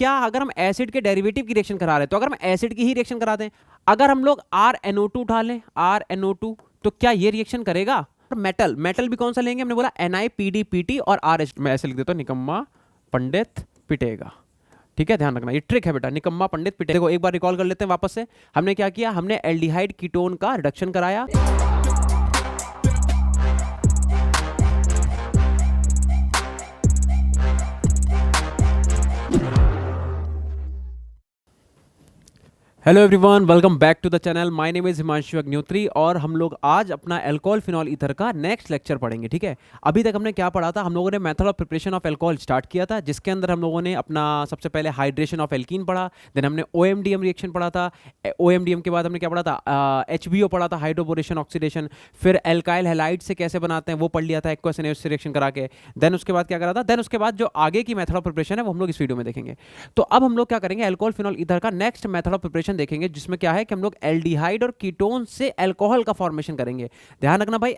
क्या अगर हम एसिड के डेरिवेटिव की रिएक्शन करा रहे हैं तो अगर हम एसिड की ही रिएक्शन करा दें, अगर हम लोग RnO2 उठा लें, RnO2, तो क्या ये रिएक्शन करेगा? मेटल, मेटल भी कौन सा लेंगे? हमने बोला NiPdPt और RH। मैं ऐसे लिख देता हूं, निकम्मा पंडित पिटेगा। ठीक है, ध्यान रखना, ये ट्रिक है बेटा, निकम्मा पंडित पिटेगा। देखो एक बार रिकॉल कर लेते हैं वापस से। हमने क्या किया? हमने एल्डिहाइड कीटोन का रिडक्शन कराया। Hello everyone, welcome back to the channel. My name is Himanshu Agnihotri और हम लोग आज अपना अल्कोहल फिनॉल ईथर का नेक्स्ट लेक्चर पढ़ेंगे। ठीक है, अभी तक हमने क्या पढ़ा था? हम लोगों ने method of preparation of alcohol start किया था, जिसके अंदर हम लोगों ने अपना सबसे पहले हाइड्रेशन ऑफ एल्कीन पढ़ा, देन हमने OMDM रिएक्शन पढ़ा था। OMDM के बाद हमने क्या पढ़ा था? HBO पढ़ा था, हाइड्रोबोरेशन ऑक्सीडेशन। फिर एल्काइल हैलाइड से कैसे बनाते हैं वो पढ़ लिया था, एक्वस एनएच से रिएक्शन करा के। देन उसके बाद क्या करा था? देन उसके बाद जो आगे की मेथड ऑफ प्रिपरेशन है वो हम लोग इस वीडियो में देखेंगे। तो अब हम लोग क्या करेंगे? अल्कोहल फिनॉल ईथर का नेक्स्ट मेथड ऑफ प्रिपरेशन देखेंगे, जिसमें क्या है कि हम लोग एल्डिहाइड और कीटोन से अल्कोहल का फॉर्मेशन करेंगे। ध्यान रखना भाई,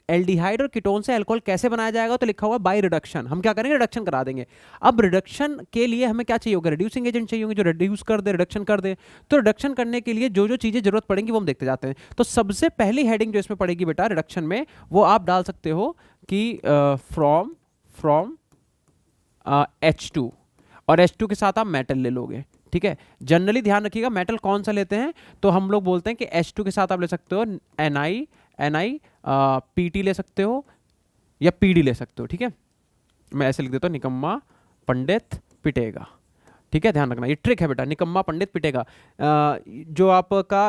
एल्डिहाइड और कीटोन से अल्कोहल कैसे बनाया जाएगा? तो लिखा हुआ बाय रिडक्शन। हम क्या करेंगे? रिडक्शन करा देंगे। अब रिडक्शन के लिए हमें क्या चाहिए होगा? रिड्यूसिंग एजेंट चाहिए होंगे जो रिड्यूस कर दे, रिडक्शन कर दे। तो रिडक्शन करने के लिए जो जो चीजें जरूरत पड़ेंगी वो हम देखते जाते हैं। तो सबसे पहली हेडिंग जो इसमें पड़ेगी बेटा रिडक्शन में, वो आप डाल सकते हो कि फ्रॉम H2, और H2 के साथ आप मेटल ले लोगे। ठीक है, जनरली ध्यान रखिएगा मेटल कौन सा लेते हैं, तो हम लोग बोलते हैं कि H2 के साथ आप ले सकते हो NiPt ले सकते हो या PD ले सकते हो। ठीक है, मैं ऐसे लिख देता हूँ, निकम्मा पंडित पिटेगा। ठीक है, ध्यान रखना, ये ट्रिक है बेटा, निकम्मा पंडित पिटेगा। जो आपका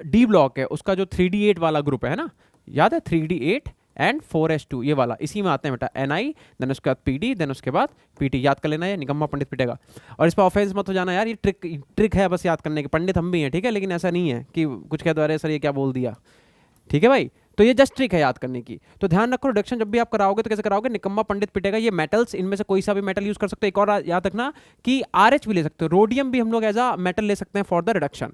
D ब्लॉक है उसका जो 3D8 वाला ग्रुप है ना, याद है? 3D8 एंड 4H2 ये वाला, इसी में आते हैं बेटा Ni, देन उसके बाद PD, देन उसके बाद PT। याद कर लेना है, निकम्मा पंडित पिटेगा। और इस पर ऑफेंस मत हो जाना यार, ये ट्रिक है बस याद करने की। पंडित हम भी हैं, ठीक है, लेकिन ऐसा नहीं है कि कुछ कह दो अरे सर ये क्या बोल दिया। ठीक है भाई, तो ये जस्ट ट्रिक है याद करने की। तो ध्यान रखो, रिडक्शन जब भी आप कराओगे तो कैसे कराओगे? निकम्मा पंडित पिटेगा। ये मेटल्स, इनमें से कोई सा भी मेटल यूज कर सकते हो। एक और याद रखना कि RH भी ले सकते हो, रोडियम भी हम लोग एज अ मेटल ले सकते हैं फॉर द रिडक्शन।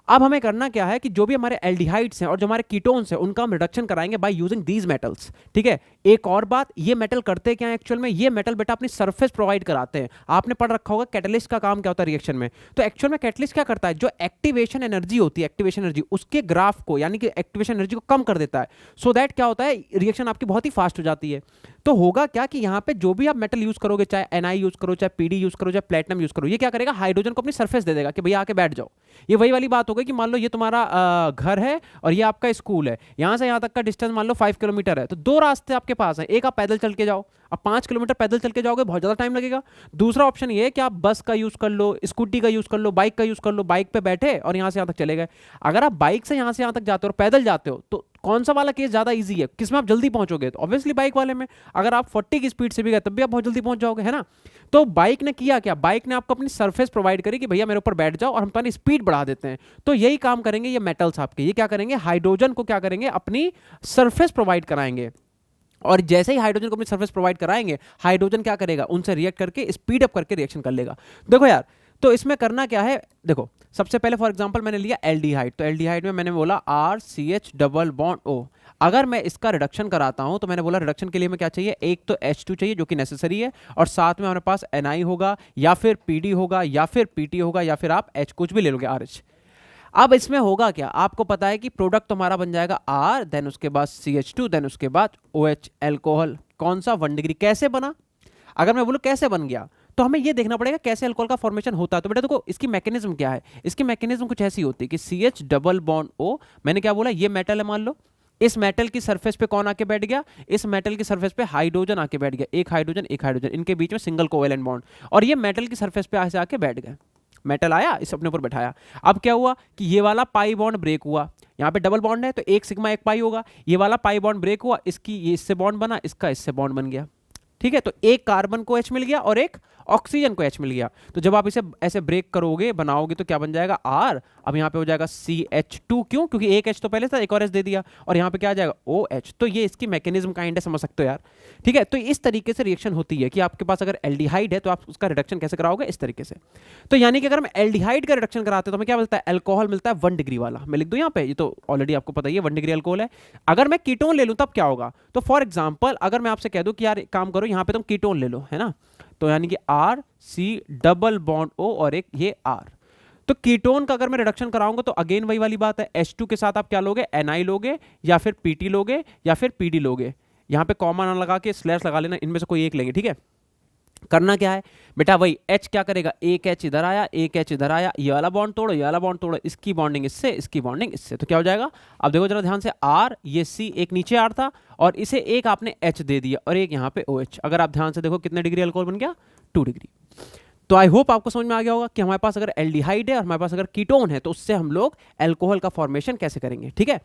अब हमें करना क्या है कि जो भी हमारे एल्डिहाइड्स हैं और जो हमारे कीटोन्स हैं उनका हम रिडक्शन कराएंगे बाय यूजिंग दीज मेटल्स। ठीक है, एक और बात, ये मेटल करते क्या है एक्चुअल में? ये मेटल बेटा अपनी सरफेस प्रोवाइड कराते हैं। आपने पढ़ रखा होगा कैटलिस्ट का काम क्या होता है रिएक्शन में। तो एक्चुअल में कैटलिस्ट क्या करता है? जो एक्टिवेशन एनर्जी होती है, एक्टिवेशन एनर्जी, उसके ग्राफ को यानी कि एक्टिवेशन एनर्जी को कम कर देता है। सो दैट क्या होता है? रिएक्शन आपकी बहुत ही फास्ट हो जाती है। तो होगा क्या कि यहाँ पे जो भी आप मेटल यूज करोगे, चाहे Ni यूज करो, चाहे PD यूज करो, चाहे प्लेटिनम यूज करो, ये क्या करेगा? हाइड्रोजन को अपनी सरफेस दे देगा कि भैया आके बैठ जाओ। ये वही वाली बात हो गई कि मान लो ये तुम्हारा घर है और ये आपका स्कूल है, यहां से यहां तक का डिस्टेंस मान लो 5 किलोमीटर है। तो दो रास्ते आपके पास हैं, एक आप पैदल चल के जाओ, अब 5 किलोमीटर पैदल चल के जाओगे बहुत ज्यादा टाइम लगेगा। दूसरा ऑप्शन ये है कि आप बस का यूज कर लो, स्कूटी का यूज कर लो, बाइक का यूज कर लो, बाइक पे बैठे और यहां से यहां तक चले गए। अगर आप बाइक से यहां से यहां तक जाते हो और पैदल जाते हो तो कौन सा वाला केस ज्यादा इजी है? किसमें आप जल्दी पहुंचोगे? तो ऑब्वियसली बाइक वाले में। अगर आप 40 की स्पीड से भी गए तब भी आप बहुत जल्दी पहुंच जाओगे, है ना? तो बाइक ने किया क्या? बाइक ने आपको अपनी सरफेस प्रोवाइड करी कि भैया मेरे ऊपर बैठ जाओ और हम तुम्हारी स्पीड बढ़ा देते हैं। तो यही काम करेंगे ये मेटल्स आपके। ये क्या करेंगे? हाइड्रोजन को क्या करेंगे? अपनी सरफेस प्रोवाइड कराएंगे। और जैसे ही हाइड्रोजन को अपनी सरफेस प्रोवाइड कराएंगे, हाइड्रोजन क्या करेगा? उनसे रिएक्ट करके स्पीड अप करके रिएक्शन कर लेगा। देखो यार, तो इसमें करना क्या है? देखो सबसे पहले फॉर एग्जांपल मैंने लिया एल्डिहाइड, तो एल्डिहाइड में मैंने बोला RCH डबल बॉन्ड O। अगर मैं इसका रिडक्शन कराता हूं तो मैंने बोला रिडक्शन के लिए हमें क्या चाहिए? एक तो H2 चाहिए जो कि नेसेसरी है, और साथ में हमारे पास Ni होगा या फिर PD होगा या फिर PT होगा या फिर आप H कुछ भी ले लोगे, RH। अब इसमें होगा क्या? आपको पता है कि प्रोडक्ट तुम्हारा बन जाएगा R, देन उसके बाद CH2, देन उसके बाद OH, अल्कोहल। कौन सा? 1 डिग्री। कैसे बना? अगर मैं बोलूं कैसे बन गया तो हमें यह देखना पड़ेगा कैसे अल्कोहल का फॉर्मेशन होता है। तो बेटा देखो इसकी मैकेनिज्म क्या है? इसकी मैकेनिज्म कुछ ऐसी होती है कि CH डबल बॉन्ड O, मैंने क्या बोला? ये मेटल है मान लो, इस मेटल की सरफेस पे कौन आके बैठ गया? इस मेटल की सरफेस पे हाइड्रोजन आके बैठ गया, एक हाइड्रोजन एक हाइड्रोजन, इनके बीच में सिंगल कोवेलेंट बॉन्ड, और ये मेटल की सरफेस पे ऐसे आके बैठ गए। मेटल आया, इस अपने ऊपर बैठाया। अब क्या हुआ कि ये वाला पाई बॉन्ड ब्रेक हुआ, यहाँ पे डबल बॉन्ड है तो एक सिग्मा एक पाई होगा। ये वाला पाई बॉन्ड ब्रेक हुआ, इसकी ये इससे बॉन्ड बना, इसका इससे बॉन्ड बन गया। ठीक है, तो एक कार्बन को H मिल गया और एक ऑक्सीजन को H मिल गया। तो जब आप इसे ऐसे ब्रेक करोगे, बनाओगे, तो क्या बन जाएगा? R। अब यहाँ पे हो जाएगा CH2, क्यों? क्योंकि एक H तो पहले था, एक और H दे दिया, और यहाँ पे क्या आ जाएगा? OH। तो ये इसकी मैकेनिज्म काइंड है, समझ सकते हो यार। ठीक है, तो इस तरीके से रिएक्शन होती है कि आपके पास अगर एल्डिहाइड है तो आप उसका रिडक्शन कैसे कराओगे? इस तरीके से। तो यानी कि अगर हम एल्डिहाइड का रिडक्शन कराते हैं तो हमें क्या मिलता है? अल्कोहल मिलता है 1 डिग्री वाला। मैं लिख दूं यहाँ पे, ये तो ऑलरेडी आपको पता ही है 1 डिग्री अल्कोहल है। अगर मैं कीटोन ले लूं तब क्या होगा? तो फॉर एग्जाम्पल अगर मैं आपसे कह दूं कि यार काम करो, यहाँ पे तुम कीटोन ले लो, है ना, तो यानी कि R C double bond O और एक ये आर। तो कीटोन का अगर मैं रिडक्शन कराऊंगा तो अगेन वही वाली बात है, H2 के साथ आप क्या लोगे, Ni लोगे या फिर Pt लोगे या फिर Pd लोगे। यहां पे कॉमा ना लगा के स्लैश लगा लेना, इनमें से कोई एक लेंगे, ठीक है। करना क्या है बेटा, वही H क्या करेगा, एक H इधर आया, एक H इधर आया, ये वाला बॉन्ड तोड़ो, ये वाला बॉन्ड तोड़ो, इसकी बॉन्डिंग इससे, इसकी बॉन्डिंग इससे, तो क्या हो जाएगा। अब देखो जरा ध्यान से, R ये C एक नीचे R था और इसे एक आपने H दे दिया और एक यहाँ पे OH। अगर आप ध्यान से देखो कितने डिग्री अल्कोहल बन गया, 2 डिग्री। तो आई होप आपको समझ में आ गया होगा कि हमारे पास अगर एल्डिहाइड है और हमारे पास अगर कीटोन है तो उससे हम लोग अल्कोहल का फॉर्मेशन कैसे करेंगे, ठीक है।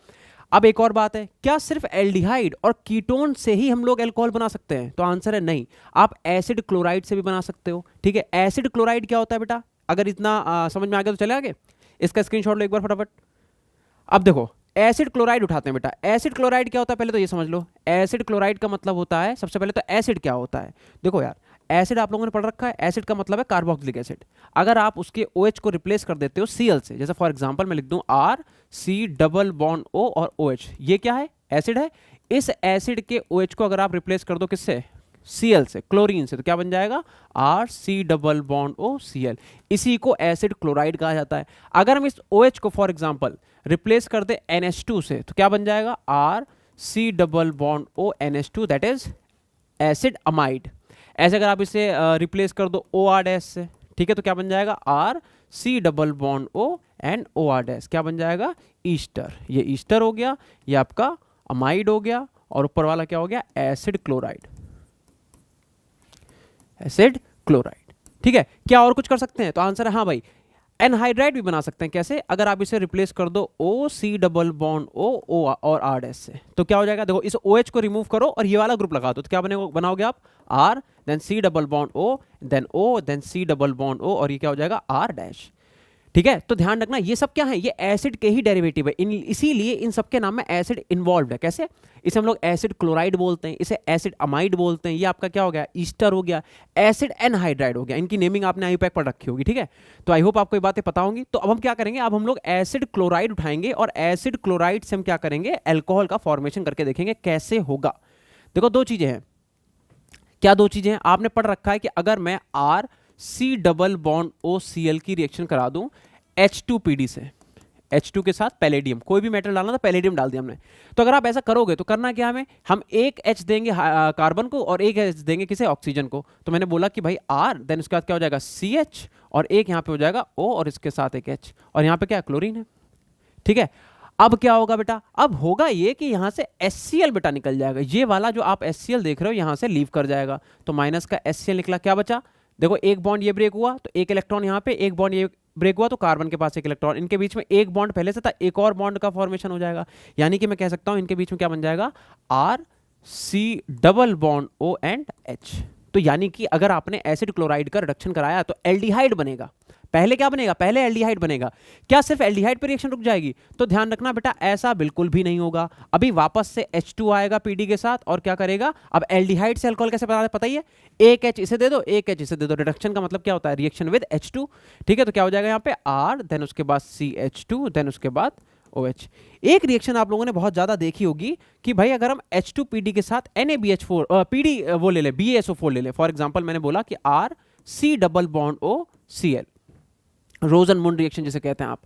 अब एक और बात है, क्या सिर्फ एल्डिहाइड और कीटोन से ही हम लोग अल्कोहल बना सकते हैं, तो आंसर है नहीं, आप एसिड क्लोराइड से भी बना सकते हो, ठीक है। एसिड क्लोराइड क्या होता है बेटा, अगर इतना समझ में आ गया तो चले आगे, इसका स्क्रीनशॉट लो एक बार फटाफट। अब देखो एसिड क्लोराइड उठाते हैं बेटा, एसिड क्लोराइड क्या होता है पहले तो ये समझ लो। एसिड क्लोराइड का मतलब होता है, सबसे पहले तो एसिड क्या होता है, देखो यार एसिड आप लोगों ने पढ़ रखा है, एसिड का मतलब है कार्बोक्सिलिक एसिड। अगर आप उसके OH को रिप्लेस कर देते हो Cl से, जैसे फॉर एग्जांपल मैं लिख दूं RC डबल बॉन्ड O और OH, ये क्या है, एसिड है। इस एसिड के OH को अगर आप रिप्लेस कर दो किससे, Cl से, क्लोरीन से, तो क्या बन जाएगा, RC double bond O Cl। इसी को एसिड क्लोराइड कहा जाता है। अगर हम इस OH को फॉर एग्जांपल रिप्लेस कर दे NH2 से, तो क्या बन जाएगा, RC double bond O NH2, that is acid amide. ऐसे अगर आप इसे रिप्लेस कर दो OR डैश से, ठीक है, तो क्या बन जाएगा, RC double bond O and OR dash, क्या बन जाएगा, ईस्टर। ये ईस्टर हो गया, ये आपका अमाइड हो गया, और ऊपर वाला क्या हो गया, एसिड क्लोराइड, एसिड क्लोराइड, ठीक है। क्या और कुछ कर सकते हैं, तो आंसर है हाँ भाई, एनहाइड्राइड भी बना सकते हैं। कैसे, अगर आप इसे रिप्लेस कर दो OC डबल बॉन्ड O और R डैश से, तो क्या हो जाएगा, देखो इस OH को रिमूव करो और ये वाला ग्रुप लगा दो, तो क्या बनाओगे आप, R then C double bond O then O then C double bond O और ये क्या हो जाएगा, R डैश, ठीक है। तो ध्यान रखना ये सब क्या है, ये एसिड के ही डेरिवेटिव है, इसीलिए इन सब के नाम में एसिड इन्वॉल्व है। कैसे, इसे हम लोग एसिड क्लोराइड बोलते हैं, इसे एसिड अमाइड बोलते हैं, ये आपका क्या हो गया, ईस्टर हो गया, एसिड एनहाइड्राइड हो गया। इनकी नेमिंग आपने आईयूपैक पर रखी होगी, ठीक है। तो आई होप आपको ये बातें पता होंगी। तो अब हम क्या करेंगे, अब हम लोग एसिड क्लोराइड उठाएंगे और एसिड क्लोराइड से हम क्या करेंगे, अल्कोहल का फॉर्मेशन करके देखेंगे कैसे होगा। देखो दो चीजें हैं, क्या दो चीजें हैं, आपने पढ़ रखा है कि अगर मैं RC डबल बॉन्ड OCl की रिएक्शन करा दूं H2PD से, H2 के साथ पैलेडियम, कोई भी मेटल डालना था, पैलेडियम डाल दिया हमने। तो अगर आप ऐसा करोगे तो करना क्या हमें, हम एक H देंगे कार्बन को और एक H देंगे किसे, ऑक्सीजन को। तो मैंने बोला कि भाई R देन उसके बाद क्या हो जाएगा, CH और एक यहाँ पे हो जाएगा O और इसके साथ एक H, और यहाँ पे क्या क्लोरीन है, ठीक है। अब क्या होगा बेटा, अब होगा ये कि यहां से HCl बेटा निकल जाएगा, ये वाला जो आप HCl देख रहे हो यहां से लीव कर जाएगा, तो माइनस का HCl निकला, क्या बचा, देखो एक बॉन्ड ये ब्रेक हुआ तो एक इलेक्ट्रॉन यहाँ पे, एक बॉन्ड ये ब्रेक हुआ तो कार्बन के पास एक इलेक्ट्रॉन, इनके बीच में एक बॉन्ड पहले से था, एक और बॉन्ड का फॉर्मेशन हो जाएगा। यानी कि मैं कह सकता हूं इनके बीच में क्या बन जाएगा, RC double bond O and H। तो यानी कि अगर आपने एसिड क्लोराइड का रिडक्शन कराया तो एल्डिहाइड बनेगा। पहले क्या बनेगा, पहले एल्डिहाइड बनेगा। क्या सिर्फ एल्डिहाइड पर रिएक्शन रुक जाएगी, तो ध्यान रखना बेटा ऐसा बिल्कुल भी नहीं होगा। अभी वापस से H2 आएगा PD के साथ और क्या करेगा, अब एल्डिहाइड से अल्कोहल कैसे पता ही है, एक H इसे दे दो, एक H इसे दे दो। रिडक्शन का मतलब क्या होता है, रिएक्शन विद H2, ठीक है। तो क्या हो जाएगा यहाँ पे R देन उसके बाद CH2 देन उसके बाद OH। एक रिएक्शन आप लोगों ने बहुत ज्यादा देखी होगी कि भाई अगर हम H2PD के साथ NaBH4 PD वो ले ले, BaSO4 ले ले, फॉर एग्जांपल मैंने बोला कि RC double bond O Cl, Rosenmund reaction जिसे कहते हैं आप।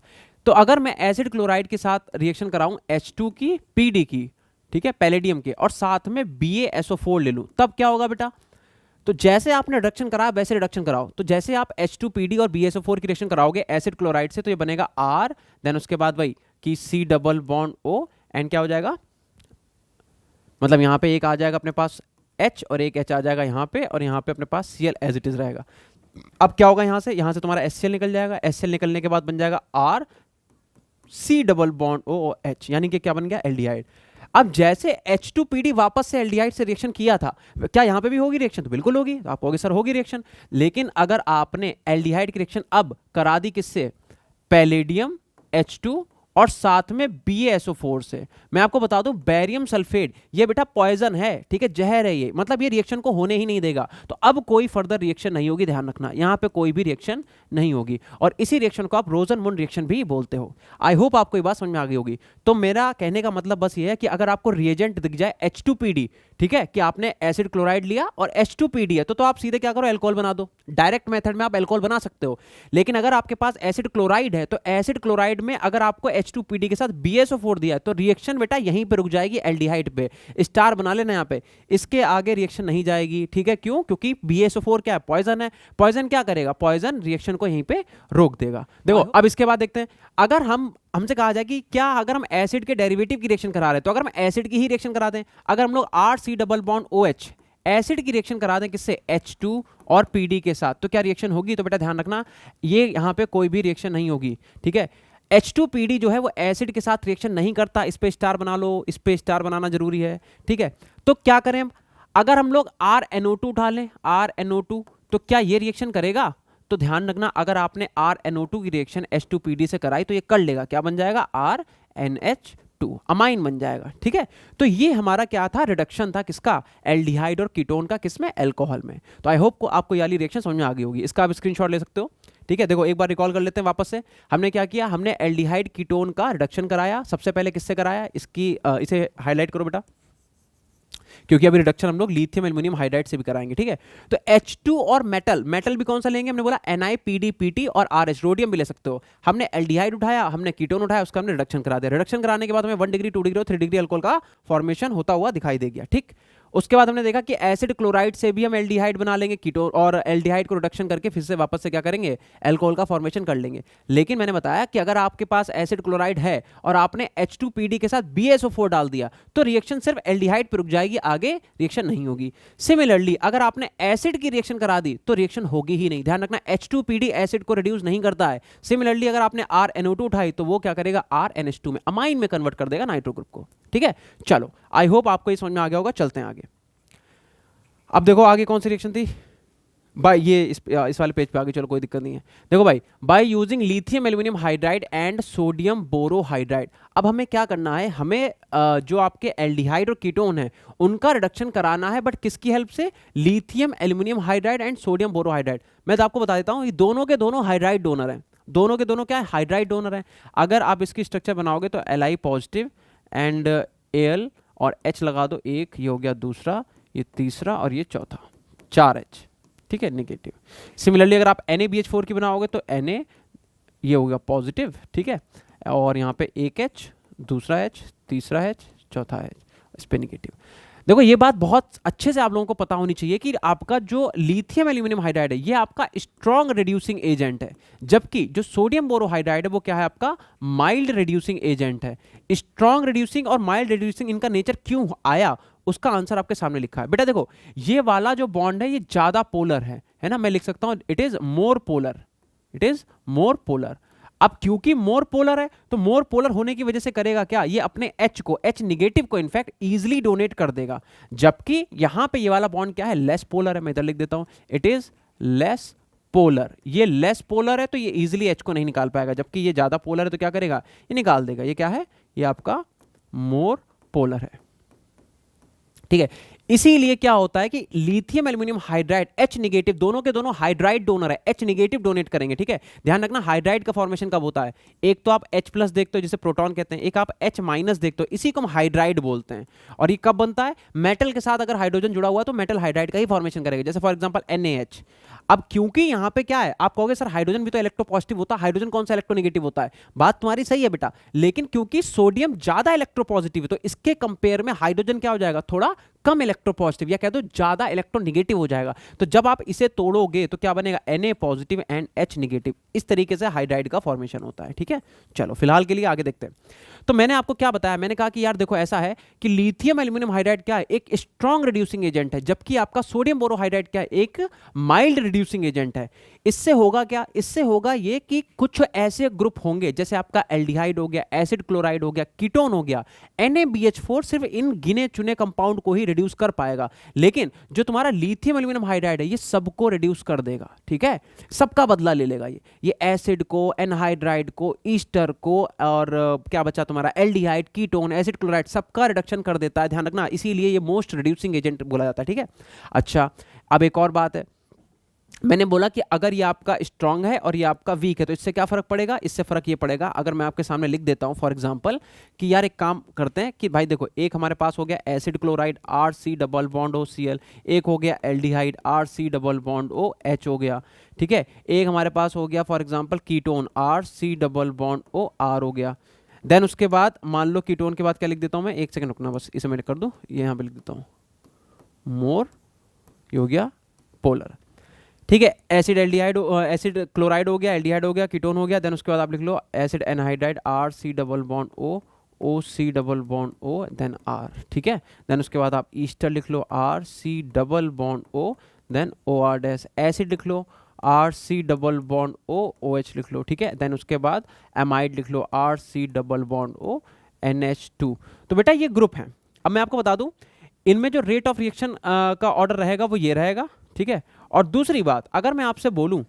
तो अगर मैं एसिड क्लोराइड के साथ रिएक्शन कराऊं H2 की PD की, ठीक है, पैलेडियम के, और साथ में BaSO4 ले लूं, तब क्या होगा बेटा, तो जैसे आपने रिडक्शन कराया वैसे रिडक्शन कराओ। तो जैसे आप H2PD और BaSO4 की रिएक्शन कराओगे एसिड क्लोराइड से, तो ये बनेगा R देन उसके बाद भाई कि C double bond O and क्या हो जाएगा, मतलब यहां पे एक आ जाएगा अपने पास H और एक H आ जाएगा यहां पे, और यहां पे अपने पास Cl एज इट इज रहेगा। अब क्या होगा, यहां से तुम्हारा HCl निकल जाएगा, HCl निकलने के बाद बन जाएगा RC double bond O H, यानी कि क्या बन गया, एल्डिहाइड। अब जैसे H2PD वापस से एल्डिहाइड से रिएक्शन किया था, क्या यहां पे भी होगी रिएक्शन, तो बिल्कुल होगी। तो आप कहोगे सर होगी रिएक्शन, लेकिन अगर आपने एल्डिहाइड की रिएक्शन अब करा दी किससे, पैलेडियम H2 और साथ में BaSO4 से। मैं आपको बता दूं बेरियम सल्फेट ये बेटा पॉइजन है, ठीक है, जहर है ये, मतलब ये रिएक्शन को होने ही नहीं देगा। तो अब कोई फर्दर रिएक्शन नहीं होगी, ध्यान रखना, यहां पे कोई भी रिएक्शन नहीं होगी। और इसी रिएक्शन को आप रोजनमुंड रिएक्शन भी बोलते हो। आई होप आपको ये बात समझ में आ गई होगी। तो मेरा कहने का मतलब बस ये है कि अगर आपको रिएजेंट दिख जाए H2PD, ठीक है, कि आपने एसिड क्लोराइड लिया और H2PD है, तो आप सीधे क्या करो, एल्कोहल बना दो। डायरेक्ट मेथड में आप एल्कोहल बना सकते हो। लेकिन अगर आपके पास एसिड क्लोराइड है, तो एसिड क्लोराइड में अगर आपको H2PD के साथ BaSO4 दिया है, तो रिएक्शन बेटा यहीं पे रुक जाएगी, एल्डिहाइड पे स्टार बना लेना यहाँ पे, इसके आगे रिएक्शन नहीं जाएगी, ठीक है। क्यों? क्योंकि BaSO4 क्या है, पॉइजन है। पॉइजन क्या करेगा, पॉइजन रिएक्शन को यहीं पे रोक देगा। देखो अब इसके बाद देखते हैं, अगर हमसे कहा जाए कि क्या अगर हम एसिड के डेरिवेटिव की रिएक्शन करा रहे हैं, तो अगर हम एसिड की ही रिएक्शन करा दें, अगर हम लोग RC double bond OH acid की रिएक्शन करा दें किससे, H2 और PD के साथ, तो क्या रिएक्शन होगी? तो बेटा ध्यान रखना, ये यहां पे कोई भी रिएक्शन नहीं होगी, ठीक है। H2PD जो है वो एसिड के साथ रिएक्शन नहीं करता, इस पे स्टार बना लो, इस पे स्टार बनाना जरूरी है, ठीक है। तो क्या करें हम, अगर हम लोग RNO2 उठा लें, RNO2, तो क्या ये रिएक्शन करेगा? तो ध्यान रखना, अगर आपने RNO2 की रिएक्शन H2PD से कराई तो ये कर लेगा, क्या बन जाएगा, RNH2, अमाइन बन जाएगा, ठीक है। तो ये हमारा क्या था, रिडक्शन था किसका, एल्डिहाइड और कीटोन का, किसमें, अल्कोहल में। तो आई होप को आपको ये वाली रिएक्शन समझ में आ गई होगी। इसका आप स्क्रीनशॉट ले सकते हो, ठीक है। देखो एक बार रिकॉल कर लेते हैं वापस से, हमने क्या किया, हमने एल्डिहाइड कीटोन का रिडक्शन कराया। सबसे पहले किससे कराया, इसे हाईलाइट करो बेटा, क्योंकि अभी रिडक्शन हम लोग लिथियम एल्युमिनियम हाइड्राइड से भी कराएंगे, ठीक है। तो H2 और मेटल भी कौन सा लेंगे, हमने बोला NiPdPt और RH, रोडियम भी ले सकते हो। हमने एल्डिहाइड उठाया, हमने कीटोन उठाया, उसका हमने रिडक्शन करा दिया। रिडक्शन कराने के बाद हमें 1 डिग्री 2 डिग्री और 3 डिग्री अल्कोहल का फॉर्मेशन होता हुआ दिखाई दे गया, ठीक। उसके बाद हमने देखा कि एसिड क्लोराइड से भी हम एल्डिहाइड बना लेंगे, कीटोन, और एल्डिहाइड को रिडक्शन करके फिर से वापस से क्या करेंगे, अल्कोहल का फॉर्मेशन कर लेंगे। लेकिन मैंने बताया कि अगर आपके पास एसिड क्लोराइड है और आपने H2PD के साथ BaSO4 डाल दिया, तो रिएक्शन सिर्फ एल्डिहाइड पर रुक जाएगी, आगे रिएक्शन नहीं होगी। सिमिलरली अगर आपने एसिड की रिएक्शन करा दी तो रिएक्शन होगी ही नहीं, ध्यान रखना, H2PD एसिड को रिड्यूस नहीं करता है। सिमिलरली अगर आपने RNO2 उठाई तो वो क्या करेगा, RNH2 में, अमाइन में कन्वर्ट कर देगा नाइट्रो ग्रुप को, ठीक है। चलो आई होप आपको ये समझ में आ गया होगा, चलते हैं आगे। अब देखो आगे कौन सी रिएक्शन थी भाई, ये इस वाले पेज पे आगे, चलो कोई दिक्कत नहीं है। देखो भाई, by using lithium aluminium hydride and sodium borohydride. अब हमें क्या करना है, हमें जो आपके एल्डिहाइड और कीटोन है उनका रिडक्शन कराना है, बट किसकी हेल्प से, lithium aluminium hydride and sodium borohydride. मैं तो आपको बता देता हूँ, ये दोनों के दोनों हाइड्राइड डोनर हैं, दोनों के दोनों क्या है, हाइड्राइड डोनर हैं। अगर आप इसकी स्ट्रक्चर बनाओगे तो Li पॉजिटिव एंड Al और H लगा दो, एक ये हो गया, दूसरा ये तीसरा, और ये चौथा, 4H, ठीक है, नेगेटिव। सिमिलरली अगर आप NaBH4 की बनाओगे तो Na ये हो गया पॉजिटिव, ठीक है, और यहाँ पे एक H, दूसरा H, तीसरा H, चौथा H, इस पे नेगेटिव। देखो ये बात बहुत अच्छे से आप लोगों को पता होनी चाहिए कि आपका जो लिथियम एल्यूमिनियम हाइड्राइड है ये आपका स्ट्रॉन्ग रिड्यूसिंग एजेंट है, जबकि जो सोडियम बोरोहाइड्राइड है वो क्या है, आपका माइल्ड रिड्यूसिंग एजेंट है। स्ट्रॉन्ग रिड्यूसिंग और माइल्ड रिड्यूसिंग इनका नेचर क्यों आया, उसका आंसर आपके सामने लिखा है। बेटा देखो, ये वाला जो बॉन्ड है ये ज्यादा पोलर है ना, मैं लिख सकता हूं it is more polar, it is more polar. अब क्योंकि मोर पोलर है तो मोर पोलर होने की वजह से करेगा क्या, ये अपने H निगेटिव को इनफैक्ट इजीली डोनेट कर देगा, जबकि यहां पे ये वाला बॉन्ड क्या है, लेस पोलर है। मैं इधर लिख देता हूं, इट इज लेस पोलर। ये लेस पोलर है तो ये इजीली H को नहीं निकाल पाएगा, जबकि ये ज्यादा पोलर है तो क्या करेगा, ये निकाल देगा। ये क्या है, ये आपका मोर पोलर है, ठीक है। इसीलिए क्या होता है कि lithium aluminium hydride H negative, दोनों के दोनों हाइड्राइड डोनर है, H निगेटिव डोनेट करेंगे, ठीक है। ध्यान रखना, हाइड्राइड का फॉर्मेशन कब होता है, एक तो आप H प्लस देखते हो जिसे प्रोटॉन कहते हैं, एक आप H माइनस देखते हो, इसी को हम हाइड्राइड बोलते हैं। और ये कब बनता है, मेटल के साथ अगर हाइड्रोजन जुड़ा हुआ है तो मेटल हाइड्राइड का ही फॉर्मेशन करेगा, जैसे फॉर एग्जांपल NaH। अब क्योंकि यहां पे क्या है, आप कहोगे सर हाइड्रोजन भी तो इलेक्ट्रोपॉजिटिव होता है, हाइड्रोजन कौन सा इलेक्ट्रोनेगेटिव होता है, बात तुम्हारी सही है बेटा, लेकिन क्योंकि सोडियम ज्यादा इलेक्ट्रोपॉजिटिव है तो इसके कंपेयर में हाइड्रोजन क्या हो जाएगा, थोड़ा कम इलेक्ट्रोपॉजिटिव, या कह दो ज्यादा इलेक्ट्रोनेगेटिव हो जाएगा। तो जब आप इसे तोड़ोगे तो क्या बनेगा, Na positive and H negative. इस तरीके से हाइड्राइड का फॉर्मेशन होता है, ठीक है। चलो फिलहाल के लिए आगे देखते हैं। तो मैंने आपको क्या बताया, मैंने कहा कि यार देखो ऐसा है कि लिथियम एल्युमिनियम हाइड्राइड क्या है, एक स्ट्रॉन्ग रिड्यूसिंग एजेंट है, जबकि आपका सोडियम बोरोहाइड्राइड क्या है, एक माइल्ड रिड्यूसिंग एजेंट है। इससे होगा क्या, इससे होगा ये कि कुछ ऐसे ग्रुप होंगे जैसे आपका एल्डिहाइड हो गया, एसिड क्लोराइड हो गया, कीटोन हो गया, NaBH4 सिर्फ इन गिने चुने कंपाउंड को ही रिड्यूस कर पाएगा, लेकिन जो तुम्हारा लिथियम एल्यूमिनियम हाइड्राइड है ये सबको रिड्यूस कर देगा। ठीक है, सबका बदला ले लेगा ये एसिड को, एनहाइड्राइड को, ईस्टर को, और क्या बचा तुम्हारा एल्डिहाइड, कीटोन, एसिड क्लोराइड, सबका रिडक्शन कर देता है, ध्यान रखना, इसीलिए ये मोस्ट रिड्यूसिंग एजेंट बोला जाता है। ठीक है, अच्छा अब एक और बात है, मैंने बोला कि अगर ये आपका स्ट्रांग है और ये आपका वीक है तो इससे क्या फर्क पड़ेगा, इससे फर्क ये पड़ेगा, अगर मैं आपके सामने लिख देता हूं फॉर एग्जांपल कि यार एक काम करते हैं कि भाई देखो, एक हमारे पास हो गया acid chloride RC double bond OCl, एक हो गया aldehyde RC double bond OH हो गया। ठीक है, एक हमारे पास हो गया for example ketone RC double bond OR हो गया। देन उसके बाद मान लो कीटोन के बाद क्या लिख देता हूं मैं, एक सेकंड रुकना बस, इसे मैं कर दूं, ये यहां पे लिख देता हूं मोर, ये हो गया पोलर। ठीक है, एसिड एल्डिहाइड, एसिड क्लोराइड हो गया, एल्डिहाइड हो गया, कीटोन हो गया। देन उसके बाद आप लिख लो acid anhydride RC double bond O, OC double bond O, then R। ठीक है, देन उसके बाद आप ईस्टर लिख लो RC double bond O, then OR dash, acid लिख लो RC double bond O, OH लिख लो। ठीक है, देन उसके बाद एमाइड लिख लो RC double bond O, NH2। तो बेटा ये ग्रुप है। अब मैं आपको बता दूं इनमें जो रेट ऑफ रिएक्शन का ऑर्डर रहेगा वो ये रहेगा। ठीक है, और दूसरी बात, अगर मैं आपसे बोलूं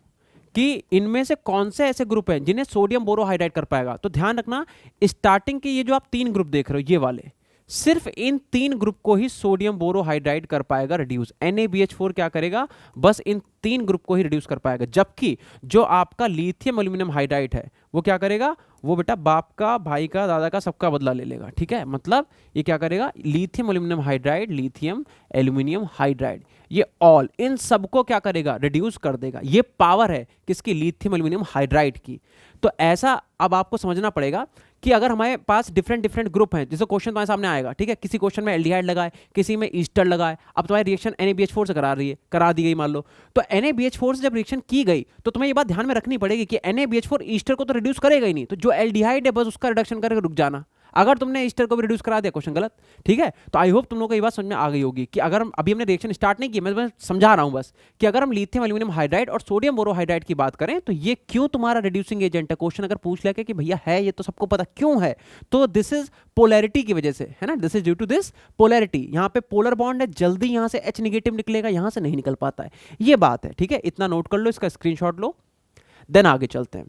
कि इनमें से कौन से ऐसे ग्रुप हैं जिन्हें सोडियम बोरोहाइड्राइड कर पाएगा, तो ध्यान रखना स्टार्टिंग के ये जो आप 3 ग्रुप देख रहे हो ये वाले, सिर्फ इन 3 ग्रुप को ही सोडियम बोरोहाइड्राइड कर पाएगा रिड्यूस। NaBH4 क्या करेगा, बस इन 3 ग्रुप को ही रिड्यूस कर पाएगा, जबकि जो आपका लिथियम एल्यूमिनियम हाइड्राइड है वो क्या करेगा, वो बेटा बाप का, भाई का, दादा का, सबका बदला ले लेगा। ठीक है, मतलब ये क्या करेगा, lithium aluminium hydride, lithium aluminium hydride, ये ऑल इन सबको क्या करेगा, रिड्यूस कर देगा। ये पावर है किसकी, लिथियम एल्यूमिनियम हाइड्राइड की। तो ऐसा अब आपको समझना पड़ेगा कि अगर हमारे पास डिफरेंट ग्रुप हैं, जैसे क्वेश्चन तुम्हारे सामने आएगा, ठीक है, किसी क्वेश्चन में एल्डिहाइड लगाए, किसी में ईस्टर लगाए, अब तुम्हारी रिएक्शन NaBH4 से करा दी गई मान लो, तो NaBH4 से जब रिएक्शन की गई तो तुम्हें ये बात ध्यान में रखनी पड़ेगी कि NaBH4 ईस्टर को तो रिड्यूस करेगा ही नहीं, तो जो एल्डिहाइड है बस उसका रिडक्शन करके रुक जाना। अगर तुमने ईस्टर को भी रिड्यूस करा दिया, क्वेश्चन गलत। ठीक है, तो आई होप तुम लोगों को ये बात समझ में आ गई होगी कि अगर अभी हमने रिएक्शन स्टार्ट नहीं की, मैं समझा रहा हूं बस कि अगर हम लिथियम एल्यूमिनियम हाइड्राइड और सोडियम बोरोहाइड्राइड की बात करें तो ये क्यों तुम्हारा रिड्यूसिंग एजेंट है। क्वेश्चन अगर पूछ लिया कि भैया है ये तो सबको पता क्यों है, तो दिस इज पोलैरिटी की वजह से है ना, this is due to this polarity. यहां पे पोलर बॉन्ड है, जल्दी यहां से H नेगेटिव निकलेगा, यहां से नहीं निकल पाता है, ये बात है। ठीक है, इतना नोट कर लो, इसका स्क्रीनशॉट लो, देन आगे चलते हैं।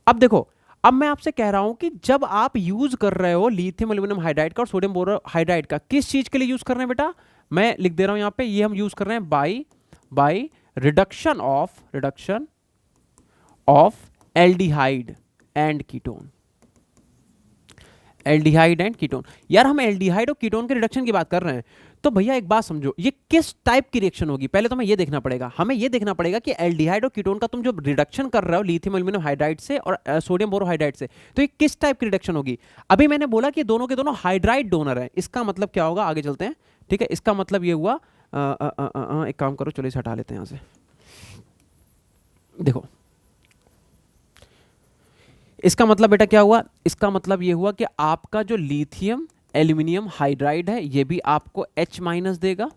अब देखो, अब मैं आपसे कह रहा हूं कि जब आप यूज कर रहे हो लिथियम एल्यूमिनियम हाइड्राइड का और सोडियम बोरोहाइड्राइड का, किस चीज के लिए यूज कर रहे हैं बेटा, मैं लिख दे रहा हूं यहां पे, ये हम यूज कर रहे हैं by reduction of aldehyde and ketone. Aldehyde and ketone, यार हम एल्डिहाइड और कीटोन के रिडक्शन की बात कर रहे हैं, तो भैया एक बात समझो, ये किस टाइप की रिएक्शन होगी, पहले तो हमें ये देखना पड़ेगा, हमें ये देखना पड़ेगा कि एल्डिहाइड और कीटोन का तुम जो रिडक्शन कर रहे हो लिथियम एल्यूमिनियम हाइड्राइड से और सोडियम बोरोहाइड्राइड से, तो ये किस टाइप की रिडक्शन होगी। अभी मैंने बोला कि दोनों के दोनों हाइड्राइड डोनर है, इसका मतलब क्या होगा, आगे चलते हैं। ठीक है, इसका मतलब ये हुआ, एक काम करो, चलो इसे हटा लेते हैं यहां से। देखो इसका मतलब बेटा क्या हुआ, इसका मतलब ये हुआ कि आपका जो लिथियम एल्यूमिनियम हाइड्राइड है ये भी आपको H माइनस देगा।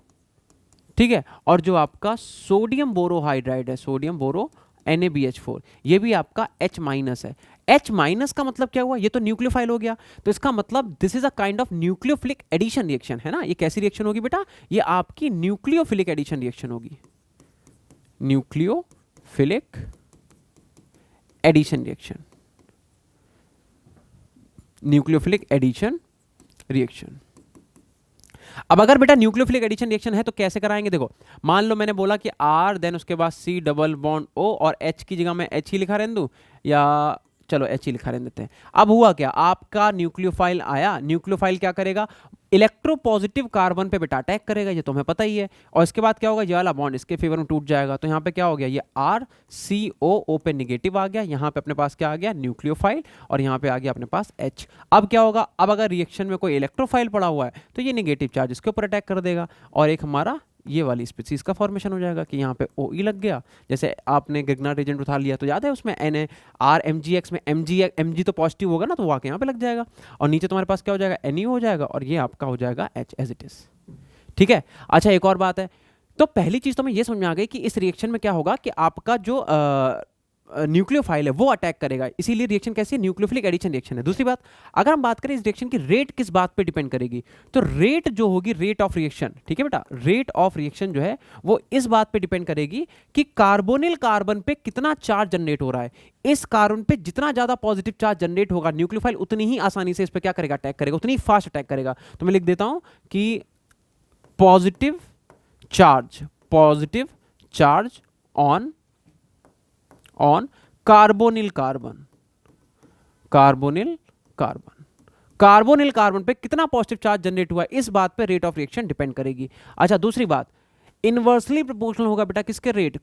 ठीक है, और जो आपका सोडियम बोरोहाइड्राइड है, सोडियम बोरो NaBH4, ये भी आपका H माइनस है। H माइनस का मतलब क्या हुआ, ये तो न्यूक्लियोफाइल हो गया, तो इसका मतलब this is a kind of nucleophilic addition reaction है ना। ये कैसी रिएक्शन होगी बेटा, ये आपकी न्यूक्लियोफिलिक एडिशन रिएक्शन होगी, nucleophilic addition reaction, nucleophilic addition reaction. अब अगर बेटा न्यूक्लियोफिलिक एडिशन रिएक्शन है तो कैसे कराएंगे, देखो मान लो मैंने बोला कि R, देन उसके बाद C डबल बॉन्ड O, और H की जगह मैं H ही लिखा रहने दूं, या चलो H ही लिखा रहने देते हैं। अब हुआ क्या, आपका न्यूक्लियोफाइल आया, न्यूक्लियोफाइल क्या करेगा, इलेक्ट्रोपॉजिटिव कार्बन पे बेटा अटैक करेगा, ये तुम्हें पता ही है, और इसके बाद क्या होगा, ये वाला बॉन्ड इसके फेवर में टूट जाएगा, तो यहाँ पे क्या हो गया, ये RCOO पे निगेटिव आ गया, यहाँ पे अपने पास क्या आ गया, न्यूक्लियोफाइल, और यहाँ पे आ गया अपने पास H। अब क्या होगा, अब अगर रिएक्शन में कोई इलेक्ट्रोफाइल पड़ा हुआ है तो ये निगेटिव चार्ज इसके ऊपर अटैक कर देगा, और एक हमारा ये वाली स्पीसीज का फॉर्मेशन हो जाएगा कि यहाँ पे OE लग गया। जैसे आपने ग्रिग्नार्ड एजेंट उठा लिया तो याद है उसमें NaRMgX में Mg तो पॉजिटिव होगा ना, तो वो आके यहाँ पे लग जाएगा, और नीचे तुम्हारे पास क्या हो जाएगा, Ne हो जाएगा, और ये आपका हो जाएगा H एज इट इज। ठीक है, अच्छा एक और बात है तो पहली चीज तो हमें ये समझ में आ गई कि इस रिएक्शन में क्या होगा कि आपका जो न्यूक्लियोफाइल है वो अटैक करेगा, इसीलिए रिएक्शन कैसी है, न्यूक्लियोफिलिक एडिशन रिएक्शन है। दूसरी बात, अगर हम बात करें इस रिएक्शन की रेट किस बात पे डिपेंड करेगी, तो रेट जो होगी, रेट ऑफ रिएक्शन, ठीक है बेटा, रेट ऑफ रिएक्शन जो है वो इस बात पे डिपेंड करेगी कि कार्बोनिल कार्बन पे कितना चार्ज जनरेट हो रहा है। इस कार्बन पे जितना ज्यादा पॉजिटिव चार्ज जनरेट होगा, न्यूक्लियोफाइल उतनी ही आसानी से इस पे क्या करेगा, अटैक करेगा, उतनी फास्ट अटैक करेगा। तो मैं लिख देता हूं कि positive charge on carbonyl carbon पे कितना पॉजिटिव चार्ज जनरेट हुआ है, इस बात पे रेट ऑफ रिएक्शन डिपेंड करेगी। अच्छा, दूसरी बात, इनवर्सली प्रोपोर्शनल होगा बेटा किसके, रेट,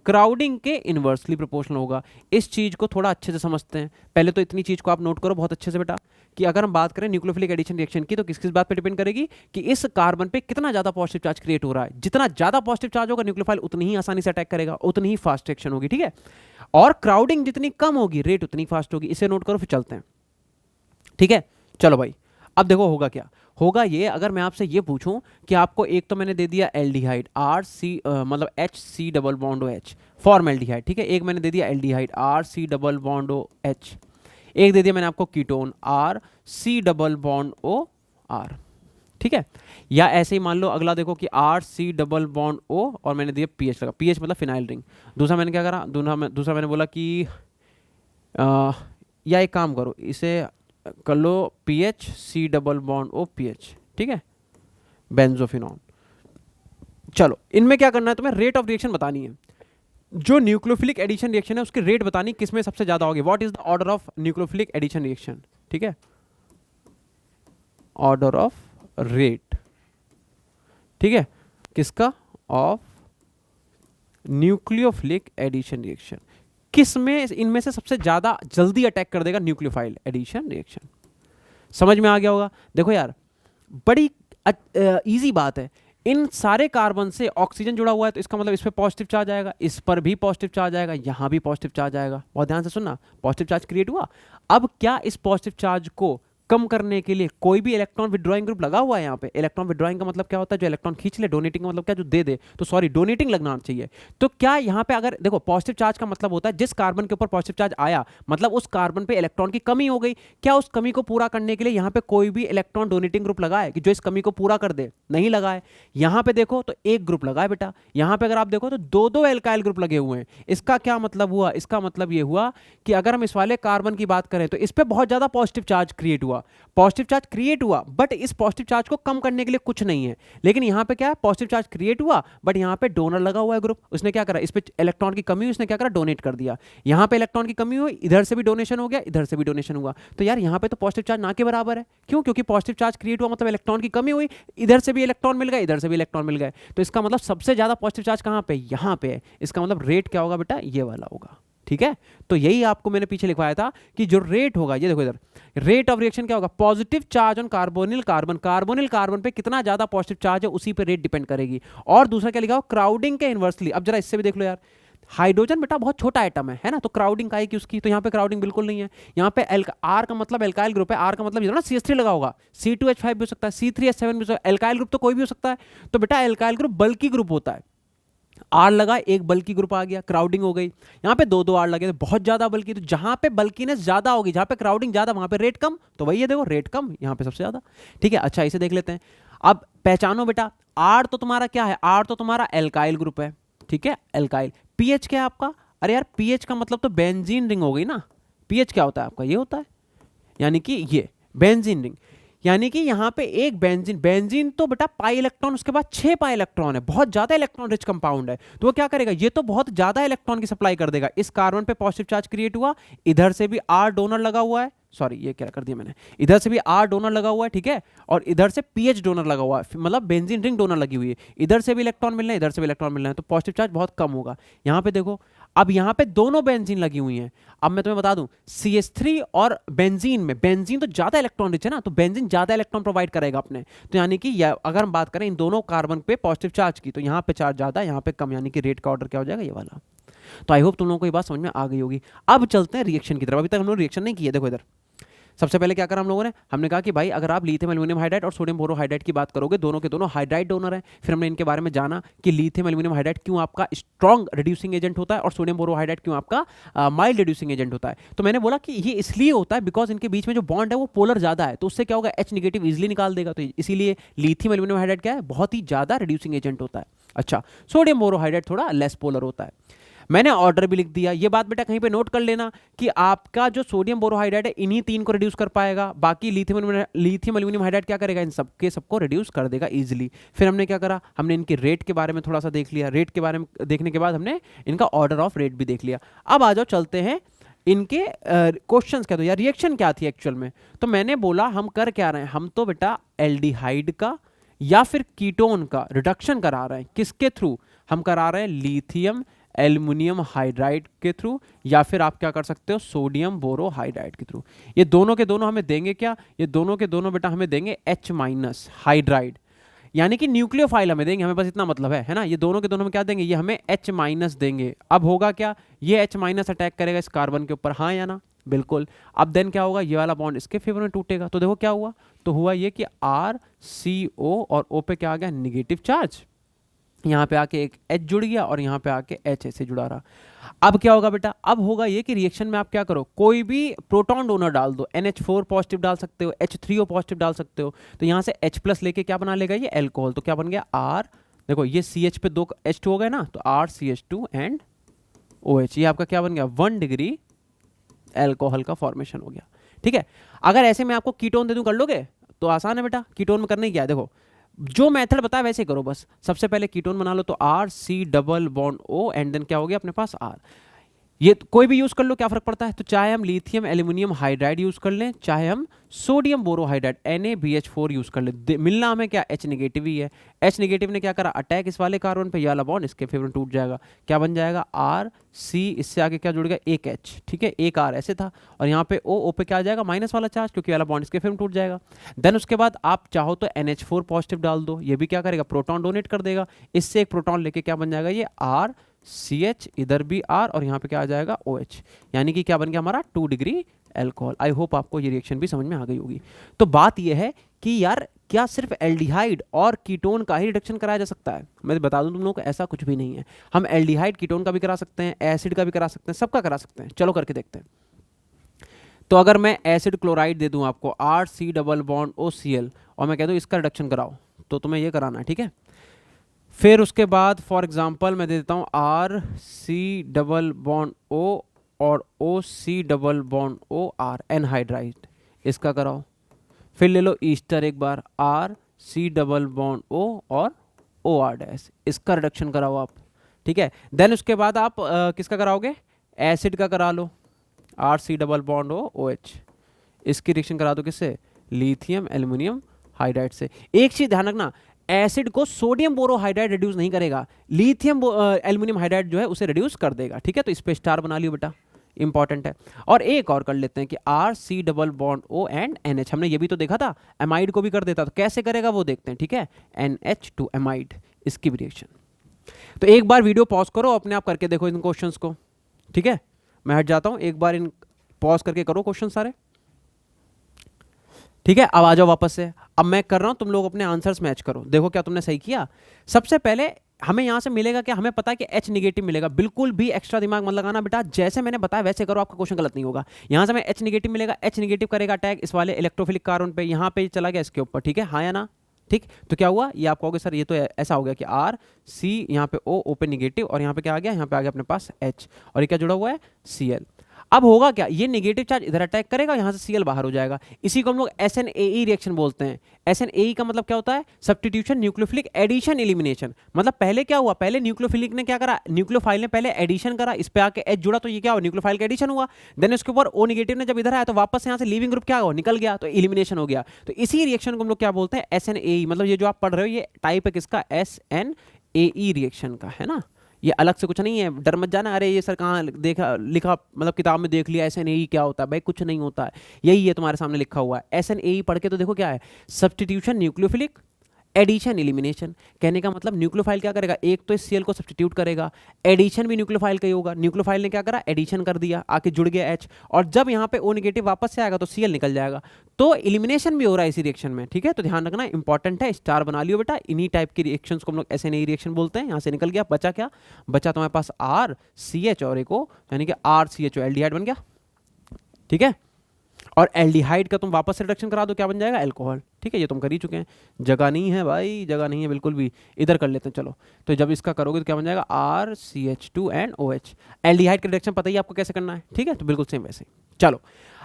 क्राउडिंग के इनवर्सली प्रोपोर्शनल होगा। इस चीज को थोड़ा अच्छे से समझते हैं। पहले तो इतनी चीज को आप नोट करो बहुत अच्छे से बेटा, कि अगर हम बात करें न्यूक्लियोफिलिक एडिशन रिएक्शन की, तो किस किस बात पे डिपेंड करेगी कि इस कार्बन पे कितना ज्यादा पॉजिटिव चार्ज क्रिएट हो रहा है। जितना ज्यादा पॉजिटिव चार्ज होगा, न्यूक्लियोफाइल उतनी ही आसानी से अटैक करेगा, उतनी ही फास्ट रिएक्शन होगी, ठीक है। और क्राउडिंग जितनी कम होगी, रेट उतनी फास्ट होगी। इसे नोट करो, फिर चलते हैं, ठीक है। चलो भाई, अब देखो होगा क्या, होगा ये, अगर मैं आपसे ये पूछूं कि आपको एक तो मैंने दे दिया एल्डिहाइड RC मतलब HC double bond OH, formaldehyde, ठीक है। एक मैंने दे दिया aldehyde RC double bond OH, एक दे दिया मैंने आपको ketone RC double bond OR, ठीक है। या ऐसे ही मान लो अगला देखो कि RC डबल बॉन्ड O और मैंने दिया PH लगा, PH मतलब फिनाइल रिंग। दूसरा मैंने क्या करा, दूसरा मैंने बोला कि या एक काम करो, इसे कर लो PHC डबल बॉन्ड OPH, ठीक है, बेंजोफिनॉन। चलो, इनमें क्या करना है तुम्हें, रेट ऑफ रिएक्शन बतानी है। जो न्यूक्लियोफिलिक एडिशन रिएक्शन है उसकी रेट बतानी, किसमें सबसे ज्यादा होगी, what is the order of nucleophilic addition reaction, ठीक है, ऑर्डर ऑफ रेट, ठीक है, किसका, ऑफ न्यूक्लियोफिलिक एडिशन रिएक्शन, किसमें इनमें से सबसे ज्यादा जल्दी अटैक कर देगा न्यूक्लियोफाइल एडिशन रिएक्शन। समझ में आ गया होगा। देखो यार, बड़ी इजी बात है, इन सारे कार्बन से ऑक्सीजन जुड़ा हुआ है, तो इसका मतलब इस पे पॉजिटिव चार्ज आएगा, इस पर भी पॉजिटिव चार्ज आएगा, यहां भी पॉजिटिव चार्ज आएगा। बहुत ध्यान से सुनना, पॉजिटिव चार्ज क्रिएट हुआ। अब क्या इस पॉजिटिव चार्ज को कम करने के लिए कोई भी इलेक्ट्रॉन विड्रॉइंग ग्रुप लगा हुआ है यहाँ पे। इलेक्ट्रॉन विड्रॉइंग का मतलब क्या होता है, जो इलेक्ट्रॉन खींच ले। डोनेटिंग का मतलब क्या, जो दे दे। तो सॉरी, डोनेटिंग लगना चाहिए। तो क्या यहाँ पे अगर देखो, पॉजिटिव चार्ज का मतलब होता है जिस कार्बन के ऊपर पॉजिटिव चार्ज आया, मतलब उस कार्बन पे इलेक्ट्रॉन की कमी हो गई। क्या उस कमी को पूरा करने के लिए यहाँ पे कोई भी इलेक्ट्रॉन डोनेटिंग ग्रुप लगा है कि जो इस कमी को पूरा कर दे? नहीं लगा है। यहाँ पे देखो तो एक ग्रुप लगा है बेटा। यहाँ पे अगर आप देखो तो दो दो एल्काइल ग्रुप लगे हुए हैं। इसका क्या मतलब हुआ, इसका मतलब ये हुआ कि अगर हम इस वाले कार्बन की बात करें तो इस पे बहुत ज्यादा पॉजिटिव चार्ज क्रिएट हुआ, पॉजिटिव चार्ज क्रिएट हुआ, बट इस पॉजिटिव चार्ज को कम करने के लिए कुछ नहीं है। लेकिन यहां पे क्या है, पॉजिटिव चार्ज क्रिएट हुआ बट यहां पे डोनर लगा हुआ है ग्रुप। उसने क्या करा, इस पे इलेक्ट्रॉन की कमी हुई, उसने क्या करा, डोनेट कर दिया। यहां पे इलेक्ट्रॉन की कमी हुई, इधर से भी डोनेशन हो गया, इधर से भी डोनेशन हुआ। तो यार यहां पे तो पॉजिटिव चार्ज ना के बराबर है। क्यों? क्योंकि पॉजिटिव चार्ज क्रिएट हुआ मतलब इलेक्ट्रॉन की कमी हुई, इधर से भी इलेक्ट्रॉन मिल गए, इधर से भी इलेक्ट्रॉन मिल गए। तो इसका मतलब सबसे ज्यादा पॉजिटिव चार्ज कहां पे, यहां पे है। इसका मतलब रेट क्या होगा बेटा, ये वाला होगा। ठीक है, तो यही आपको मैंने पीछे लिखवाया था कि जो रेट होगा, ये देखो इधर, रेट ऑफ रिएक्शन क्या होगा, positive charge on carbonyl carbon. Carbonyl carbon पे कितना ज्यादा पॉजिटिव चार्ज है उसी पे रेट डिपेंड करेगी। और दूसरा क्या लिखा हो, क्राउडिंग के इनवर्सली। अब जरा इससे भी देख लो यार, हाइड्रोजन बेटा बहुत छोटा आइटम है ना, तो क्राउडिंग का है कि उसकी, तो यहाँ पे क्राउडिंग बिल्कुल नहीं है। यहाँ पे आर का मतलब एल्काइल ग्रुप है, आर का मतलब ये ना CH3 लगा होगा, C2H5 भी हो सकता है, C3H7 भी हो सकता है। एल्काइल ग्रुप तो कोई भी हो सकता है। तो बेटा एल्काइल ग्रुप बल्की ग्रुप होता है। आर लगा, एक बल्की ग्रुप आ गया, क्राउडिंग हो गई। यहाँ पे दो दो आर लगे, तो बहुत ज्यादा बल्की। तो जहां पे बल्कीनेस ज्यादा होगी, जहां पे क्राउडिंग ज्यादा, वहां पे रेट कम। तो वही है, देखो रेट कम, यहाँ पे सबसे ज्यादा। ठीक है, अच्छा इसे देख लेते हैं। अब पहचानो बेटा, आर तो तुम्हारा क्या है, आर तो तुम्हारा एल्काइल ग्रुप है। ठीक है, एल्काइल। पीएच क्या है आपका, अरे यार पीएच का मतलब तो बेंजीन रिंग हो गई ना। पीएच क्या होता है आपका, ये होता है, यानी कि ये बेंजीन रिंग। यानी कि यहां पे एक बेंजीन, बेंजीन तो बेटा पाई इलेक्ट्रॉन, उसके बाद 6 पाई इलेक्ट्रॉन है, बहुत ज्यादा इलेक्ट्रॉन रिच कंपाउंड है। तो वो क्या करेगा, ये तो बहुत ज्यादा इलेक्ट्रॉन की सप्लाई कर देगा। इस कार्बन पे पॉजिटिव चार्ज क्रिएट हुआ, इधर से भी आर डोनर लगा हुआ है, सॉरी ये क्या कर दिया मैंने, इधर से भी आर डोनर लगा हुआ है, ठीक है, और इधर से पीएच डोनर लगा हुआ है, मतलब बेंजीन रिंग डोनर लगी हुई है। इधर से भी इलेक्ट्रॉन मिलना है, इधर से भी इलेक्ट्रॉन मिलना है, तो पॉजिटिव चार्ज बहुत कम होगा। यहां पे देखो, अब यहां पे दोनों बेंजीन लगी हुई हैं। अब मैं तुम्हें बता दूं, CH3 और बेंजीन में, बेंजीन तो ज्यादा इलेक्ट्रॉन रिच है ना, तो बेंजीन ज्यादा इलेक्ट्रॉन प्रोवाइड करेगा अपने। तो यानी कि अगर हम बात करें इन दोनों कार्बन पे पॉजिटिव चार्ज की, तो यहां पे चार्ज ज्यादा, यहां पे कम, यानी कि रेट का ऑर्डर क्या हो जाएगा, ये वाला। तो आई होप तुम लोगों को ये बात समझ में आ गई होगी। अब चलते हैं रिएक्शन की तरफ। अभी तक हम लोग रिएक्शन नहीं किया। देखो इधर सबसे पहले क्या करा हम लोगों ने, हमने कहा कि भाई अगर आप लिथियम एल्यूमिनियम हाइड्राइड और सोडियम बोरोहाइड्राइड की बात करोगे, दोनों के दोनों हाइड्राइड डोनर हैं। फिर हमने इनके बारे में जाना कि लिथियम एल्यूमिनियम हाइड्राइड क्यों आपका स्ट्रॉन्ग रिड्यूसिंग एजेंट होता है और सोडियम बोरोहाइड्राइड क्यों आपका माइल्ड रिड्यूसिंग एजेंट होता है। तो मैंने बोला कि ये इसलिए होता है बिकॉज इनके बीच में जो बॉन्ड है वो पोलर ज्यादा है, तो उससे क्या होगा, H नेगेटिव इजिली निकाल देगा, तो इसीलिए लिथियम एल्यूमिनियम हाइड्राइड क्या है, बहुत ही ज्यादा रिड्यूसिंग एजेंट होता है। अच्छा, सोडियम बोरोहाइड्राइड थोड़ा लेस पोलर होता है। मैंने ऑर्डर भी लिख दिया, ये बात बेटा कहीं पे नोट कर लेना कि आपका जो सोडियम बोरोहाइड्राइड है इन्हीं 3 को रिड्यूस कर पाएगा, बाकी लिथियम एल्यूमिनियम हाइड्राइड क्या करेगा, इन सबको रिड्यूस कर देगा इजीली। फिर हमने क्या करा, हमने इनके रेट के बारे में थोड़ा सा देख लिया, रेट के बारे में देखने के बाद हमने इनका ऑर्डर ऑफ रेट भी देख लिया। अब आ जाओ चलते हैं इनके क्वेश्चंस क्या, तो या रिएक्शन क्या थी एक्चुअल में। तो मैंने बोला हम कर क्या रहे हैं, हम तो बेटा एल्डिहाइड का या फिर कीटोन का रिडक्शन करा रहे हैं। किसके थ्रू, हम करा रहे हैं लिथियम एल्युमिनियम हाइड्राइड के थ्रू, या फिर आप क्या कर सकते हो, सोडियम बोरोहाइड्राइड के थ्रू। ये दोनों के दोनों हमें देंगे क्या, ये दोनों के दोनों बेटा हमें देंगे H- हाइड्राइड, यानी कि न्यूक्लियोफाइल हमें देंगे, हमें बस इतना मतलब है ना। ये दोनों के दोनों में क्या देंगे, ये हमें H- देंगे। अब होगा क्या, ये H- अटैक करेगा इस कार्बन के ऊपर, हाँ या ना, बिल्कुल। अब देन क्या होगा, ये वाला बॉन्ड इसके फेवर में टूटेगा, तो देखो क्या हुआ, तो हुआ ये कि RCO और O पे क्या आ गया, निगेटिव चार्ज। यहाँ पे आके एक H जुड़ गया और यहाँ पे आके H ऐसे जुड़ा रहा। अब क्या होगा बेटा, अब होगा ये कि रिएक्शन में आप क्या करो, कोई भी प्रोटॉन डोनर डाल दो, NH4 पॉजिटिव डाल सकते हो, H3O पॉजिटिव डाल सकते हो, तो यहाँ से H+ लेके क्या बना लेगा ये एल्कोहल, तो क्या बन गया R, देखो ये CH पे 2 H2 हो गए ना, तो RCH2 एंड OH, ये आपका क्या बन गया, 1 डिग्री एल्कोहल का फॉर्मेशन हो गया। ठीक है, अगर ऐसे में आपको कीटोन दे दूं, कर लोगे, तो आसान है बेटा। कीटोन में करने क्या है, देखो जो मेथड बताया वैसे करो, बस सबसे पहले कीटोन बना लो, तो RC double bond O and then क्या हो गया अपने पास R। ये कोई भी यूज कर लो, क्या फर्क पड़ता है, तो चाहे हम लिथियम एल्यूमिनियम हाइड्राइड यूज कर लें, चाहे हम सोडियम बोरोहाइड्राइड NaBH4 यूज कर लें, मिलना हमें क्या, H नेगेटिव ही है। H नेगेटिव ने क्या करा, अटैक इस वाले कार्बन पे, ये वाला बॉन्ड इसके फेवर में टूट जाएगा, क्या बन जाएगा RC, इससे आगे क्या जुड़ गया, एक H, ठीक है, एक R ऐसे था, और यहाँ पे O पे क्या आ जाएगा, माइनस वाला चार्ज, क्योंकि वाला बॉन्ड इसके फेवर में टूट जाएगा। देन उसके बाद आप चाहो तो NH4 पॉजिटिव डाल दो, ये भी क्या करेगा, प्रोटॉन डोनेट कर देगा, इससे एक प्रोटॉन लेके क्या बन जाएगा, ये RCH, इधर भी R, और यहाँ पे क्या आ जाएगा OH, यानी कि क्या बन गया हमारा 2 डिग्री एल्कोहल। आई होप आपको ये रिएक्शन भी समझ में आ गई होगी। तो बात ये है कि यार क्या सिर्फ एल्डिहाइड और कीटोन का ही रिडक्शन कराया जा सकता है, मैं बता दूं तुम लोगों को ऐसा कुछ भी नहीं है। हम एल्डिहाइड कीटोन का भी करा सकते हैं, एसिड का भी करा सकते हैं, सबका करा सकते हैं। चलो करके देखते हैं। तो अगर मैं एसिड क्लोराइड दे दूं आपको RC डबल बॉन्ड OCl और मैं कह दूं इसका रिडक्शन कराओ, तो तुम्हें ये कराना है, ठीक है। फिर उसके बाद फॉर एग्जांपल मैं दे देता हूँ RC डबल बॉन्ड O और OC double bond OR anhydride, इसका कराओ। फिर ले लो ईस्टर एक बार, RC डबल बॉन्ड O और OR-, इसका रिडक्शन कराओ आप, ठीक है। देन उसके बाद आप किसका कराओगे, एसिड का करा लो, RC डबल बॉन्ड OH, इसकी रिएक्शन करा दो किससे, लिथियम एल्यूमिनियम हाइड्राइड से। एक चीज ध्यान रखना, एसिड को सोडियम बोरोहाइड्राइड रिड्यूस नहीं करेगा, लिथियम एल्यूमिनियम हाइड्राइड जो है उसे रिड्यूस कर देगा, ठीक है। तो इस पे स्टार बना लियो बेटा, इंपॉर्टेंट है। और एक और कर लेते हैं कि RC double bond O and NH, हमने ये भी तो देखा था, एमाइड को भी कर देता, तो कैसे करेगा वो देखते हैं, ठीक है। NH2 एमाइड, इसकी भी रिएक्शन। तो एक बार वीडियो पॉज करो, अपने आप करके देखो इन क्वेश्चंस को, ठीक है। मैं हट जाता हूं, एक बार इन पॉज करके करो क्वेश्चन सारे, ठीक है। अब आ जाओ वापस से, अब मैं कर रहा हूं, तुम लोग अपने आंसर्स मैच करो, देखो क्या तुमने सही किया। सबसे पहले हमें यहां से मिलेगा क्या, हमें पता है कि H नेगेटिव मिलेगा, बिल्कुल भी एक्स्ट्रा दिमाग मत लगाना बेटा, जैसे मैंने बताया वैसे करो, आपका क्वेश्चन गलत नहीं होगा। यहां से हमें H नेगेटिव मिलेगा, H नेगेटिव करेगा अटैक इस वाले इलेक्ट्रोफिलिक कार्बन पे, यहां पे चला गया इसके ऊपर, ठीक है, हाँ या ना, ठीक। तो क्या हुआ, ये आप कहोगे सर ये तो ऐसा हो गया कि RC, यहाँ पे O पे निगेटिव, और यहाँ पे क्या आ गया, यहाँ पे आ गया अपने पास H, और ये क्या जुड़ा हुआ है, Cl। अब होगा क्या, ये नेगेटिव चार्ज इधर अटैक करेगा, यहां से Cl बाहर हो जाएगा, इसी को हम लोग SNAE रिएक्शन बोलते हैं। SNAE का मतलब क्या होता है, सब्स्टिट्यूशन न्यूक्लियोफिलिक एडिशन एलिमिनेशन। मतलब पहले क्या हुआ, पहले न्यूक्लियोफिलिक ने क्या करा, न्यूक्लियोफाइल ने पहले एडिशन करा, इस पे आके H जुड़ा, तो ये क्या हुआ, न्यूक्लियोफाइल का एडिशन हुआ। देन उसके ऊपर O नेगेटिव ने जब इधर आया तो वापस यहाँ से लीविंग ग्रुप क्या हुआ, निकल गया, तो एलिमिनेशन हो गया। तो इसी रिएक्शन को हम लोग क्या बोलते हैं, SNAE। मतलब ये जो आप पढ़ रहे हो ये टाइप है किसका, SNAE रिएक्शन का, है ना। ये अलग से कुछ नहीं है, डर मत जाना, अरे ये सर कहाँ देखा लिखा, मतलब किताब में देख लिया SNAE क्या होता है, भाई कुछ नहीं होता है, यही है तुम्हारे सामने लिखा हुआ है। SNAE पढ़ के तो देखो क्या है, सब्स्टिट्यूशन न्यूक्लियोफिलिक एडिशन एलिमिनेशन, कहने का मतलब न्यूक्लियोफाइल क्या करेगा, एक तो इस Cl को सब्स्टिट्यूट करेगा, एडिशन भी न्यूक्लियोफाइल का ही होगा, न्यूक्लियोफाइल ने क्या करा, एडिशन कर दिया, आके जुड़ गया H, और जब यहाँ पे O नेगेटिव वापस से आएगा तो Cl निकल जाएगा, तो एलिमिनेशन भी हो रहा है इसी रिएक्शन में, ठीक है। तो ध्यान रखना इंपॉर्टेंट है, स्टार बना लियो बेटा, इन्हीं टाइप की रिएक्शंस को हम लोग SNA रिएक्शन बोलते हैं। यहाँ से निकल गया, बचा क्या, बचा तुम्हारे पास RCH और एक O, यानी कि RCHO एल्डिहाइड बन गया, ठीक है। और एल्डिहाइड का तुम वापस से रिडक्शन करा दो, क्या बन जाएगा, अल्कोहल, ठीक है। ये तुम कर ही चुके हैं, जगह नहीं है भाई, जगह नहीं है बिल्कुल भी, इधर कर लेते हैं चलो। तो जब इसका करोगे तो क्या बन जाएगा, RCH2 एंड OH। एल्डिहाइड का रिडक्शन पता ही आपको कैसे करना है, ठीक है, तो बिल्कुल सेम वैसे ही। चलो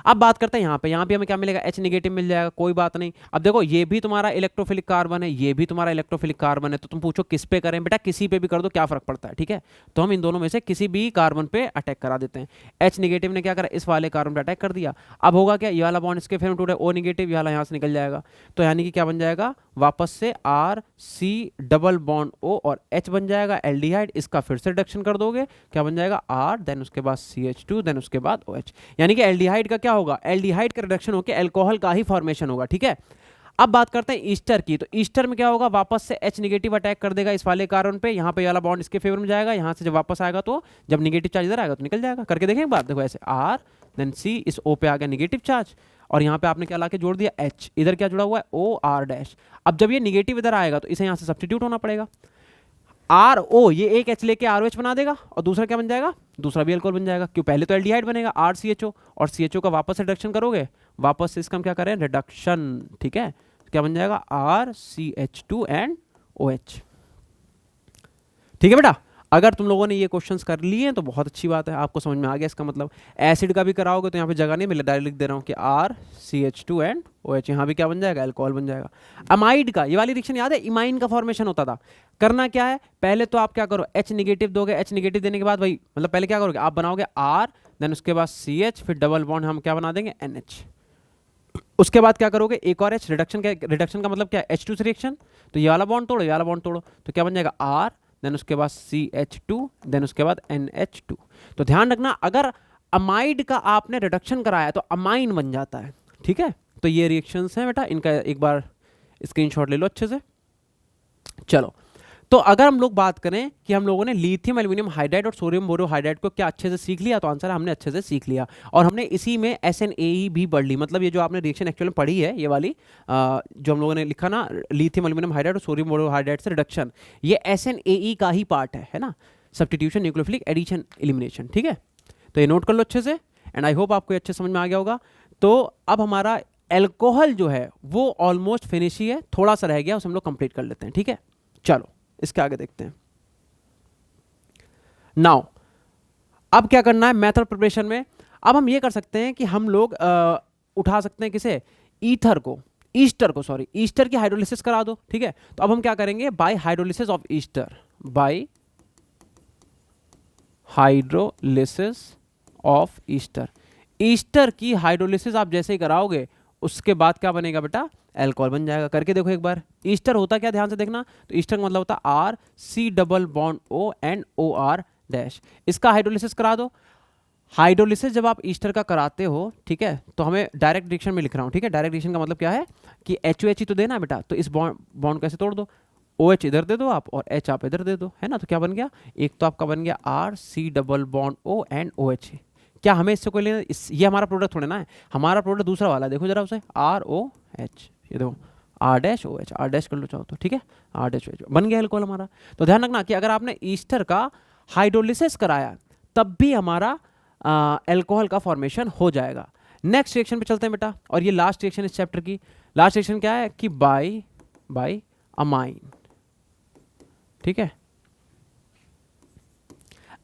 अब बात करते हैं यहाँ पे हमें क्या मिलेगा, H नेगेटिव मिल जाएगा, कोई बात नहीं। अब देखो ये भी तुम्हारा इलेक्ट्रोफिलिक कार्बन है, ये भी तुम्हारा इलेक्ट्रोफिलिक कार्बन है, तो तुम पूछो किस पे करें, बेटा किसी पे भी कर दो, क्या फर्क पड़ता है, ठीक है। तो हम इन दोनों में से किसी भी कार्बन पे अटैक करा देते हैं। H नेगेटिव ने क्या करा, इस वाले कार्बन पे अटैक कर दिया, अब होगा क्या, ये वाला बॉन्ड इसके फेवर में टूटे, O नेगेटिव ये वाला यहाँ से निकल जाएगा, तो यानी कि क्या बन जाएगा, वापस से RC डबल बॉन्ड O और H बन जाएगा एल्डिहाइड, इसका फिर से रिडक्शन कर दोगे, क्या बन जाएगा R, देन उसके बाद CH2, देन उसके बाद OH, यानी कि एल्डिहाइड का क्या होगा, एल्डिहाइड का रिडक्शन होकर अल्कोहल का ही फॉर्मेशन होगा, ठीक है। अब बात करते हैं ईस्टर की, तो ईस्टर में क्या होगा, वापस से H नेगेटिव अटैक कर देगा इस वाले कार्बन पे, यहाँ पे वाला बॉन्ड इसके फेवर में जाएगा, यहाँ से जब वापस आएगा तो जब नेगेटिव चार्ज इधर आएगा तो निकल जाएगा, करके देखें एक बात, देखो ऐसे R देन C, इस O पे आ गया नेगेटिव चार्ज, और यहाँ पे आपने क्या लाके जोड़ दिया H, इधर क्या जुड़ा हुआ है OR डैश। अब जब ये नेगेटिव इधर आएगा तो इसे यहाँ से सब्स्टिट्यूट होना पड़ेगा, RO ये एक H लेके ROH बना देगा, और दूसरा क्या बन जाएगा, दूसरा भी अल्कोहल बन जाएगा, क्यों, पहले तो एल्डिहाइड बनेगा RCHO, और CHO का वापस से रिडक्शन करोगे, वापस से इसका हम क्या करें, रिडक्शन, ठीक है, क्या बन जाएगा RCH2 एंड OH, ठीक है बेटा। अगर तुम लोगों ने ये क्वेश्चंस कर लिए हैं तो बहुत अच्छी बात है, आपको समझ में आ गया इसका मतलब। एसिड का भी कराओगे तो यहाँ पे जगह नहीं मिले, डायरेक्ट लिख दे रहा हूँ कि RCH2 एंड OH, यहाँ भी क्या बन जाएगा, अल्कोहल बन जाएगा। अमाइड का ये वाली रिएक्शन याद है, इमाइन का फॉर्मेशन होता था, करना क्या है, पहले तो आप क्या करो, H नेगेटिव दोगे, H नेगेटिव देने के बाद भाई मतलब पहले क्या करोगे, आप बनाओगे R, देन उसके बाद CH, फिर डबल बॉन्ड हम क्या बना देंगे, NH, उसके बाद क्या करोगे, एक और H, रिडक्शन का मतलब क्या है, H2 से रिएक्शन, तो ये वाला बॉन्ड तोड़ो, ये वाला बॉन्ड तोड़ो, तो क्या बन जाएगा R, देन उसके बाद CH2, देन उसके बाद NH2। तो ध्यान रखना, अगर अमाइड का आपने रिडक्शन कराया तो अमाइन बन जाता है, ठीक है। तो ये रिएक्शंस हैं बेटा, इनका एक बार स्क्रीनशॉट ले लो अच्छे से। चलो तो अगर हम लोग बात करें कि हम लोगों ने लिथियम एल्यूमिनियम हाइड्राइड और सोडियम बोरोहाइड्राइड को क्या अच्छे से सीख लिया, तो आंसर है हमने अच्छे से सीख लिया, और हमने इसी में SNAE भी पढ़ ली, मतलब ये जो आपने रिएक्शन एक्चुअली में पढ़ी है, ये वाली जो हम लोगों ने लिखा ना, लिथियम एल्यूमिनियम हाइड्राइड और सोडियम बोरोहाइड्राइड से रिडक्शन, ये SNAE का ही पार्ट है ना, सब्स्टिट्यूशन, न्यूक्लियोफिलिक एडिशन, एलिमिनेशन, ठीक है। तो ये नोट कर लो अच्छे से, एंड आई होप आपको अच्छे समझ में आ गया होगा। तो अब हमारा एल्कोहल जो है वो ऑलमोस्ट फिनिश ही है, थोड़ा सा रह गया, उसे हम लोग कंप्लीट कर लेते हैं, ठीक है। चलो इसके आगे देखते हैं। नाउ अब क्या करना है मेथड प्रिपरेशन में, अब हम ये कर सकते हैं कि हम लोग उठा सकते हैं किसे, ईस्टर को ईस्टर की हाइड्रोलिसिस करा दो, ठीक है। तो अब हम क्या करेंगे, bye hydrolysis of Easter, bye hydrolysis of Easter, Easter की हाइड्रोलिसिस आप जैसे ही कराओगे उसके बाद क्या बनेगा बेटा, अल्कोहल बन जाएगा। करके देखो एक बार, ईस्टर होता क्या, ध्यान से देखना, तो ईस्टर का मतलब होता है RC double bond O and OR dash, इसका हाइड्रोलिसिस करा दो। हाइड्रोलिसिस जब आप ईस्टर का कराते हो, ठीक है, तो हमें डायरेक्ट रिएक्शन में लिख रहा हूँ, ठीक है। डायरेक्ट रिएक्शन का मतलब क्या है कि HOH ही तो देना है बेटा, तो इस बॉन्ड कैसे तोड़ दो, OH इधर दे दो आप और H आप इधर दे दो, है ना। तो क्या बन गया, एक तो आपका बन गया RC double bond O and OH, क्या हमें इससे कोई लेना, ये हमारा प्रोडक्ट थोड़ा ना है, हमारा प्रोडक्ट दूसरा वाला है, देखो जरा उसे, ROH, ये देखो R dash OH, R dash कर लो चाहो तो, ठीक है, R डैश OH बन गया अल्कोहल हमारा। तो ध्यान रखना कि अगर आपने ईस्टर का हाइड्रोलिसिस कराया तब भी हमारा अल्कोहल का फॉर्मेशन हो जाएगा। नेक्स्ट रिएक्शन पे चलते हैं बेटा, और ये लास्ट रिएक्शन इस चैप्टर की, लास्ट रिएक्शन क्या है कि बाय अमाइन, ठीक है।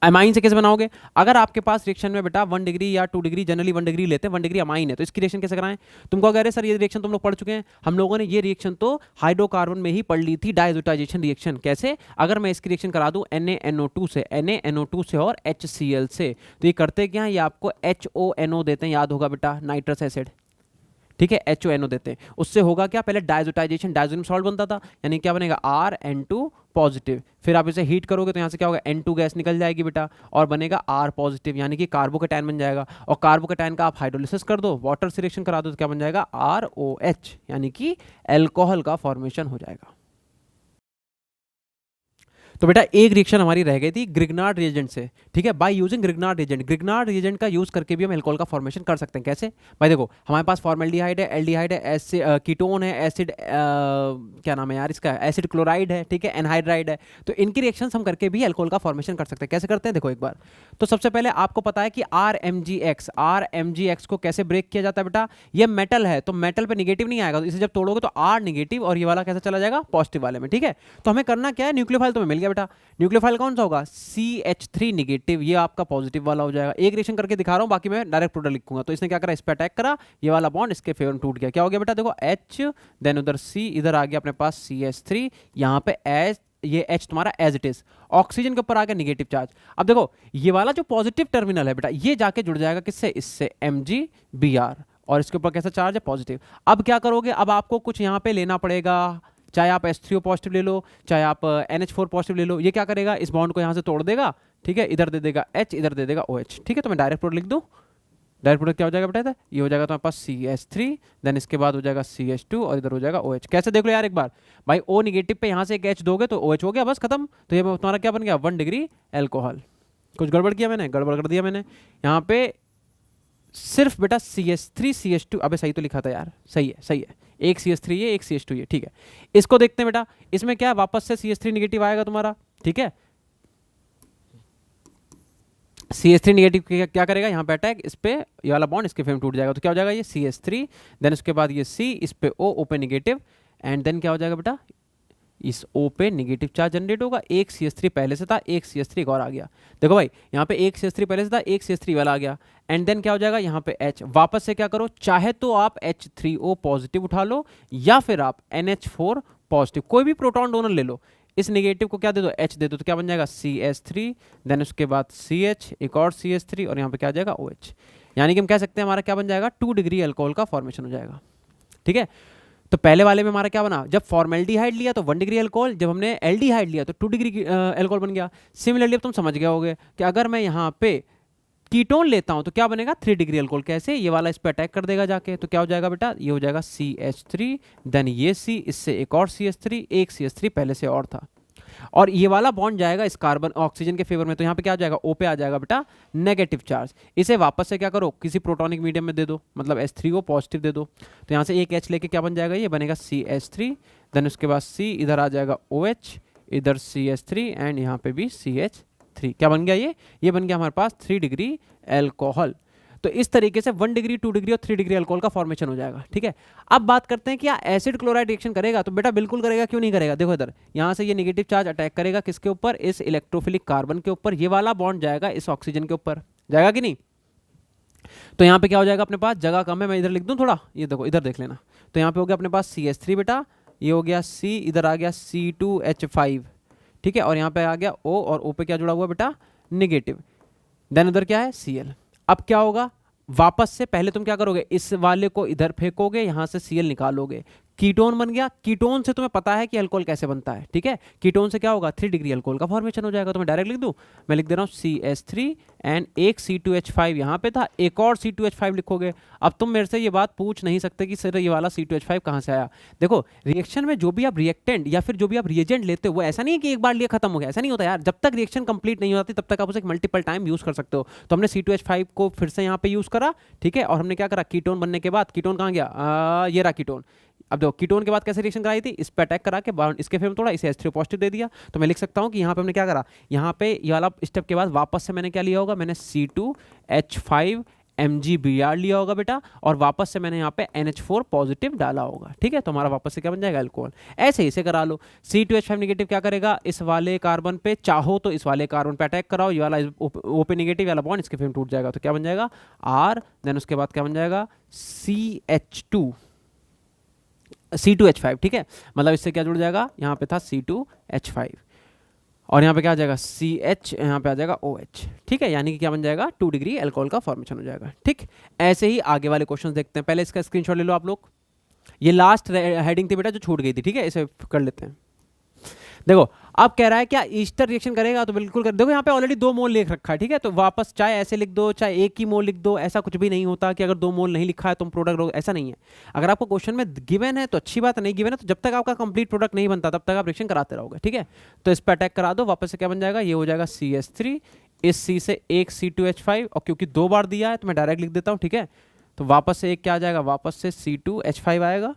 अमाइन से कैसे बनाओगे, अगर आपके पास रिएक्शन में बेटा 1 डिग्री या 2 डिग्री, जनरली 1 डिग्री लेते हैं, 1 डिग्री अमाइन है, तो इसकी रिएक्शन कैसे कराएं, तुमको कह रहे सर ये रिएक्शन तुम लोग पढ़ चुके हैं, हम लोगों ने ये रिएक्शन तो हाइड्रोकार्बन में ही पढ़ ली थी, डायजोटाइजेशन रिएक्शन। कैसे, अगर मैं इसकी रिएक्शन करा दूं NaNO2 से और HCl से, तो ये करते क्या है, ये आपको HONO देते हैं, याद होगा बेटा, नाइट्रस एसिड, ठीक है, HONO देते हैं। उससे होगा क्या, पहले डायजोटाइजेशन, डायजोनियम सॉल्ट बनता था, यानी क्या बनेगा RN2 पॉजिटिव, फिर आप इसे हीट करोगे तो यहाँ से क्या होगा, N2 गैस निकल जाएगी बेटा, और बनेगा R पॉजिटिव, यानी कि कार्बोकेटायन बन जाएगा, और कार्बोकेटायन का आप हाइड्रोलिसिस कर दो, वाटर से रिएक्शन करा दो, तो क्या बन जाएगा ROH, यानी कि अल्कोहल का फॉर्मेशन हो जाएगा। तो बेटा एक रिएक्शन हमारी रह गई थी ग्रिग्नार्ड रिएजेंट से, ठीक है, by using Grignard reagent. Grignard reagent का यूज करके भी हम अल्कोहल का फॉर्मेशन कर सकते हैं। कैसे भाई, देखो हमारे पास फॉर्मल्डिहाइड है, एल्डिहाइड है, एसिड कीटोन है, एसिड क्या नाम है यार इसका, एसिड क्लोराइड है, ठीक है, एनहाइड्राइड है। तो इनकी रिएक्शंस हम करके भी अल्कोहल का फॉर्मेशन कर सकते हैं। कैसे करते हैं देखो एक बार। तो सबसे पहले आपको पता है कि RMgX को कैसे ब्रेक किया जाता है बेटा, ये मेटल है तो मेटल पे निगेटिव नहीं आएगा, तो इसे जब तोड़ोगे तो R निगेटिव और ये वाला कैसे चला जाएगा, पॉजिटिव वाले में, ठीक है। तो हमें करना क्या है, न्यूक्लियोफाइल तुम्हें मिल गया बेटा। न्यूक्लियोफाइल कौन सा होगा, CH3 निगेटिव, ये आपका पॉजिटिव वाला हो जाएगा। एक रिएक्शन करके दिखा रहा हूं, बाकी मैं डायरेक्ट प्रोडक्ट लिखूंगा। तो इसने क्या करा, इस पे अटैक करा, ये वाला बॉन्ड इसके फेवर में टूट गया। क्या हो गया बेटा, देखो H, देन उधर C, इधर आ गया अपने पास CH3, यहाँ पे H, ये H तुम्हारा एज इट इज, ऑक्सीजन के ऊपर आ गया निगेटिव चार्ज। अब देखो ये वाला जो पॉजिटिव टर्मिनल है बेटा, ये जाके जुड़ जाएगा किससे, इससे, MgBr, और इसके ऊपर कैसा चार्ज है, पॉजिटिव। अब क्या करोगे, अब आपको कुछ यहाँ पे लेना पड़ेगा, चाहे आप H3O पॉजिटिव ले लो, चाहे आप NH4 पॉजिटिव ले लो। ये क्या करेगा, इस बॉन्ड को यहाँ से तोड़ देगा, ठीक है, इधर दे देगा H, इधर दे देगा OH, ठीक है। तो मैं डायरेक्ट प्रोडक्ट लिख दूँ, डायरेक्ट प्रोडक्ट क्या हो जाएगा बेटा, ये हो जाएगा तुम्हारे पास CH3, देन इसके बाद हो जाएगा CH2 और इधर हो जाएगा OH। कैसे देख लो यार एक बार भाई, O निगेटिव पे यहाँ से एक H दोगे तो OH हो गया, बस खत्म। तो ये तुम्हारा क्या बन गया, 1 डिग्री एल्कोहल। कुछ गड़बड़ किया मैंने, गड़बड़ कर दिया मैंने यहाँ पे, सिर्फ बेटा CH3 CH2, अबे सही तो लिखा था यार, सही है सही है, एक CH3 है, एक CH2 है, ठीक है। इसको देखते हैं बेटा, इसमें क्या वापस से CH3 निगेटिव आएगा तुम्हारा, ठीक है। CH3 निगेटिव क्या करेगा, यहाँ पे अटैक, इस पे ये वाला बॉन्ड इसके फेवर में टूट जाएगा। तो क्या हो जाएगा, ये CH3, देन उसके बाद ये C, इस पे O पे निगेटिव, एंड देन क्या हो जाएगा बेटा, इस O पे निगेटिव चार्ज जनरेट होगा। एक CH3 पहले से था, एक CH3 एक और आ गया। देखो भाई यहाँ पे एक CH3 पहले से था, एक CH3 वाला आ गया, एंड देन क्या हो जाएगा, यहाँ पे H, वापस से क्या करो, चाहे तो आप H3O पॉजिटिव उठा लो या फिर आप NH4 पॉजिटिव, कोई भी प्रोटॉन डोनर ले लो। इस नेगेटिव को क्या दे दो, H दे दो, तो क्या बन जाएगा CH3, देन उसके बाद CH, एक और CH3, और यहाँ पे क्या आ जाएगा OH। यानी कि हम कह सकते हैं हमारा क्या बन जाएगा, 2 डिग्री अल्कोहल का फॉर्मेशन हो जाएगा, ठीक है। तो पहले वाले में हमारा क्या बना, जब फॉर्मेल्डिहाइड लिया तो 1 डिग्री अल्कोहल, जब हमने एल्डिहाइड लिया तो 2 डिग्री अल्कोहल बन गया। सिमिलरली अब तुम समझ गए होगे कि अगर मैं यहाँ पे कीटोन लेता हूं तो क्या बनेगा, 3 डिग्री अल्कोहल। कैसे, ये वाला इस पे अटैक कर देगा जाके, तो क्या हो जाएगा बेटा, ये हो जाएगा CH3, देन ये C, इससे एक और CH3, एक CH3 पहले से और था, और ये वाला बॉन्ड जाएगा इस कार्बन ऑक्सीजन के फेवर में। तो यहाँ पे क्या आ जाएगा, O पे आ जाएगा बेटा नेगेटिव चार्ज। इसे वापस से क्या करो, किसी प्रोटॉनिक मीडियम में दे दो, मतलब H3O पॉजिटिव दे दो। तो यहाँ से एक H लेके क्या बन जाएगा, ये बनेगा CH3, देन उसके बाद C, इधर आ जाएगा OH, इधर CH3, एंड यहाँ पे भी CH3। क्या बन गया, ये बन गया हमारे पास 3 डिग्री एल्कोहल। तो इस तरीके से 1 डिग्री, 2 डिग्री और 3 डिग्री अल्कोहल का फॉर्मेशन हो जाएगा, ठीक है। अब बात करते हैं कि क्या एसिड क्लोराइड रिएक्शन करेगा, तो बेटा बिल्कुल करेगा, क्यों नहीं करेगा। देखो इधर यहाँ से ये नेगेटिव चार्ज अटैक करेगा किसके ऊपर, इस इलेक्ट्रोफिलिक कार्बन के ऊपर, ये वाला बॉन्ड जाएगा इस ऑक्सीजन के ऊपर, जाएगा कि नहीं। तो यहाँ पे क्या हो जाएगा, अपने पास जगह कम है, मैं इधर लिख दूँ थोड़ा, ये देखो इधर देख लेना। तो यहाँ पे हो गया अपने पास CH3 बेटा, ये हो गया C, इधर आ गया C2H5, ठीक है, और यहाँ पे आ गया O, और O पे क्या जुड़ा हुआ बेटा, निगेटिव, देन उधर क्या है Cl। अब क्या होगा, वापस से पहले तुम क्या करोगे, इस वाले को इधर फेंकोगे, यहां से Cl निकालोगे, कीटोन बन गया। कीटोन से तुम्हें पता है कि अल्कोहल कैसे बनता है, ठीक है। कीटोन से क्या होगा, 3 डिग्री अल्कोहल का फॉर्मेशन हो जाएगा। तो मैं डायरेक्ट लिख दूं, मैं लिख दे रहा हूं CH3, एंड एक C2H5 यहाँ पे था, एक और C2H5 लिखोगे। अब तुम मेरे से ये बात पूछ नहीं सकते कि सर ये वाला C2H5 कहाँ से आया। देखो रिएक्शन में जो भी आप रिएक्टेंट या फिर जो भी आप रिएजेंट लेते हो, वो ऐसा नहीं है कि एक बार लिए खत्म हो गया, ऐसा नहीं होता यार। जब तक रिएक्शन कंप्लीट नहीं होती तब तक आप उसे मल्टीपल टाइम यूज कर सकते हो। तो हमने C2H5 को फिर से यहाँ पे यूज करा, ठीक है, और हमने क्या करा, कीटोन बनने के बाद, कीटोन कहाँ गया, ये रहा कीटोन। अब देखो कीटोन के बाद कैसे रिएक्शन कराई थी, इस पे अटैक करा के इसके फेवर में तोड़ा, इसे H3 पॉजिटिव दे दिया। तो मैं लिख सकता हूँ कि यहाँ पे हमने क्या करा, यहाँ पे ये वाला स्टेप के बाद वापस से मैंने क्या लिया होगा, मैंने C2H5 MgBr लिया होगा बेटा, और वापस से मैंने यहाँ पे NH4 पॉजिटिव डाला होगा, ठीक है। तो हमारा वापस से क्या बन जाएगा, अल्कोहल। ऐसे ही इसे करा लो। C2H5 नेगेटिव क्या करेगा, इस वाले कार्बन पे, चाहो तो इस वाले कार्बन पे अटैक कराओ, ये वाला O पे नेगेटिव वाला बॉन्ड इसके फेवर में टूट जाएगा। तो क्या बन जाएगा R, देन उसके बाद क्या बन जाएगा C2H5, ठीक है, मतलब इससे क्या जुड़ जाएगा, यहाँ पे था C2H5, और यहाँ पे क्या आ जाएगा CH, यहाँ पे आ जाएगा OH, ठीक है। यानी कि क्या बन जाएगा, 2 डिग्री अल्कोहल का फॉर्मेशन हो जाएगा, ठीक। ऐसे ही आगे वाले क्वेश्चन देखते हैं। पहले इसका स्क्रीनशॉट ले लो आप लोग, ये लास्ट हेडिंग थी बेटा जो छूट गई थी, ठीक है, इसे कर लेते हैं। देखो अब कह रहा है क्या ईस्टर रिएक्शन करेगा, तो बिल्कुल कर। देखो यहाँ पे ऑलरेडी 2 मोल लिख रखा है, ठीक है, तो वापस चाहे ऐसे लिख दो चाहे एक ही मोल लिख दो, ऐसा कुछ भी नहीं होता कि अगर 2 मोल नहीं लिखा है तुम प्रोडक्ट लो, ऐसा नहीं है। अगर आपको क्वेश्चन में गिवन है तो अच्छी बात है, नहीं गिवन है तो जब तक आपका कंप्लीट प्रोडक्ट नहीं बनता तब तक आप रिएक्शन कराते रहोगे, ठीक है। तो इस पर अटैक करा दो, वापस से क्या बन जाएगा, ये हो जाएगा CH3, इस C से एक C2H5, और क्योंकि 2 बार दिया है तो मैं डायरेक्ट लिख देता हूँ, ठीक है। तो वापस से एक क्या आ जाएगा, वापस से C2H5 आएगा,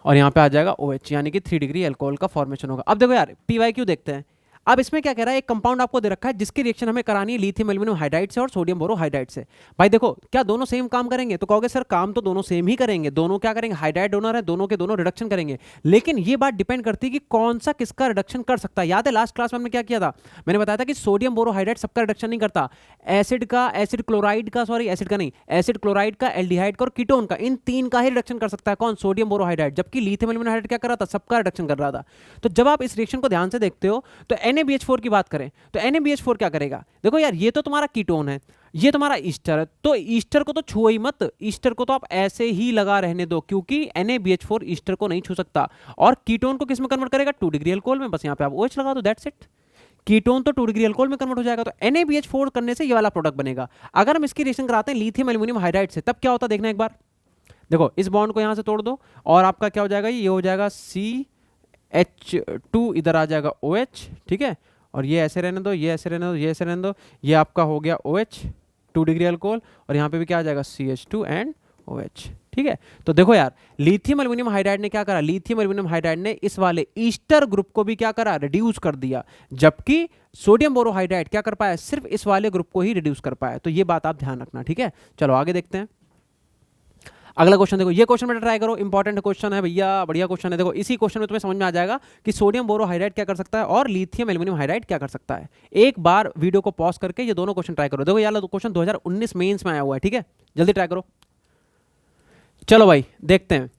और यहाँ पे आ जाएगा OH, यानी कि 3 डिग्री अल्कोहल का फॉर्मेशन होगा। अब देखो यार PYQ देखते हैं। अब इसमें क्या कह रहा है, एक कंपाउंड आपको दे रखा है जिसकी रिएक्शन हमें करानी है लिथियम एल्यूमिनियम हाइड्राइड से और सोडियम बोरोहाइड्राइड से। भाई देखो क्या दोनों सेम काम करेंगे, तो कहोगे सर काम तो दोनों सेम ही करेंगे, दोनों क्या करेंगे, हाइड्राइड डोनर है, दोनों के दोनों रिडक्शन करेंगे, लेकिन ये बात डिपेंड करती है कि कौन सा किसका रिडक्शन कर सकता है। याद है लास्ट क्लास में हमने क्या किया था, मैंने बताया था कि सोडियम बोरोहाइड्राइड सबका रिडक्शन नहीं करता, एसिड का, एसिड क्लोराइड का, सॉरी एसिड का नहीं, एसिड क्लोराइड का, एल्डिहाइड का और कीटोन का, इन 3 का ही रिडक्शन कर सकता है कौन, सोडियम बोरोहाइड्राइड, जबकि लिथियम एल्यूमिनियम हाइड्राइड क्या कर रहा था, सबका रिडक्शन कर रहा था। तो जब आप इस रिएक्शन को ध्यान से देखते हो तो NaBH4 की बात करें तो NaBH4 क्या करेगा, देखो यार ये तो तुम्हारा कीटोन है, ये तुम्हारा ईस्टर है, तो ईस्टर को तो छुओ ही मत, ईस्टर को तो आप ऐसे ही लगा रहने दो, क्योंकि NaBH4 ईस्टर को नहीं छू सकता। और कीटोन को किस में कन्वर्ट करेगा, 2 डिग्री अल्कोहल में, बस यहाँ पे आप OH लगा दो, दैट्स इट। कीटोन तो 2 डिग्री अल्कोहल में कन्वर्ट हो जाएगा, तो NaBH4 करने से ये वाला प्रोडक्ट बनेगा। अगर हम इसकी रिएक्शन कराते हैं लिथियम एल्यूमिनियम हाइड्राइड से, तब क्या होता है देखना एक बार। देखो इस बॉन्ड को यहां से तोड़ दो और आपका क्या हो जाएगा, ये हो जाएगा CH2, इधर आ जाएगा OH, ठीक है, और ये ऐसे रहने दो, ये ऐसे रहने दो, ये ऐसे रहने दो, ये आपका हो गया OH 2 डिग्री अल्कोहल, और यहाँ पे भी क्या आ जाएगा CH2 एंड OH, ठीक है। तो देखो यार लिथियम एल्यूमिनियम हाइड्राइड ने क्या करा, लिथियम एल्यूमिनियम हाइड्राइड ने इस वाले ईस्टर ग्रुप को भी क्या करा, रिड्यूस कर दिया, जबकि सोडियम बोरोहाइड्राइड क्या कर पाया, सिर्फ इस वाले ग्रुप को ही रिड्यूस कर पाया। तो ये बात आप ध्यान रखना, ठीक है। चलो आगे देखते हैं अगला क्वेश्चन। देखो ये क्वेश्चन बेटा ट्राई करो, इंपॉर्टेंट क्वेश्चन है भैया, बढ़िया क्वेश्चन है। देखो इसी क्वेश्चन में तुम्हें समझ में आ जाएगा कि सोडियम बोरोहाइड्राइड क्या कर सकता है और लिथियम एल्यूमिनियम हाइड्राइड क्या कर सकता है। एक बार वीडियो को पॉज करके ये दोनों क्वेश्चन ट्राई करो। देखो यार क्वेश्चन 2019 मेंस में आया हुआ है, ठीक है, जल्दी ट्राई करो। चलो भाई देखते हैं।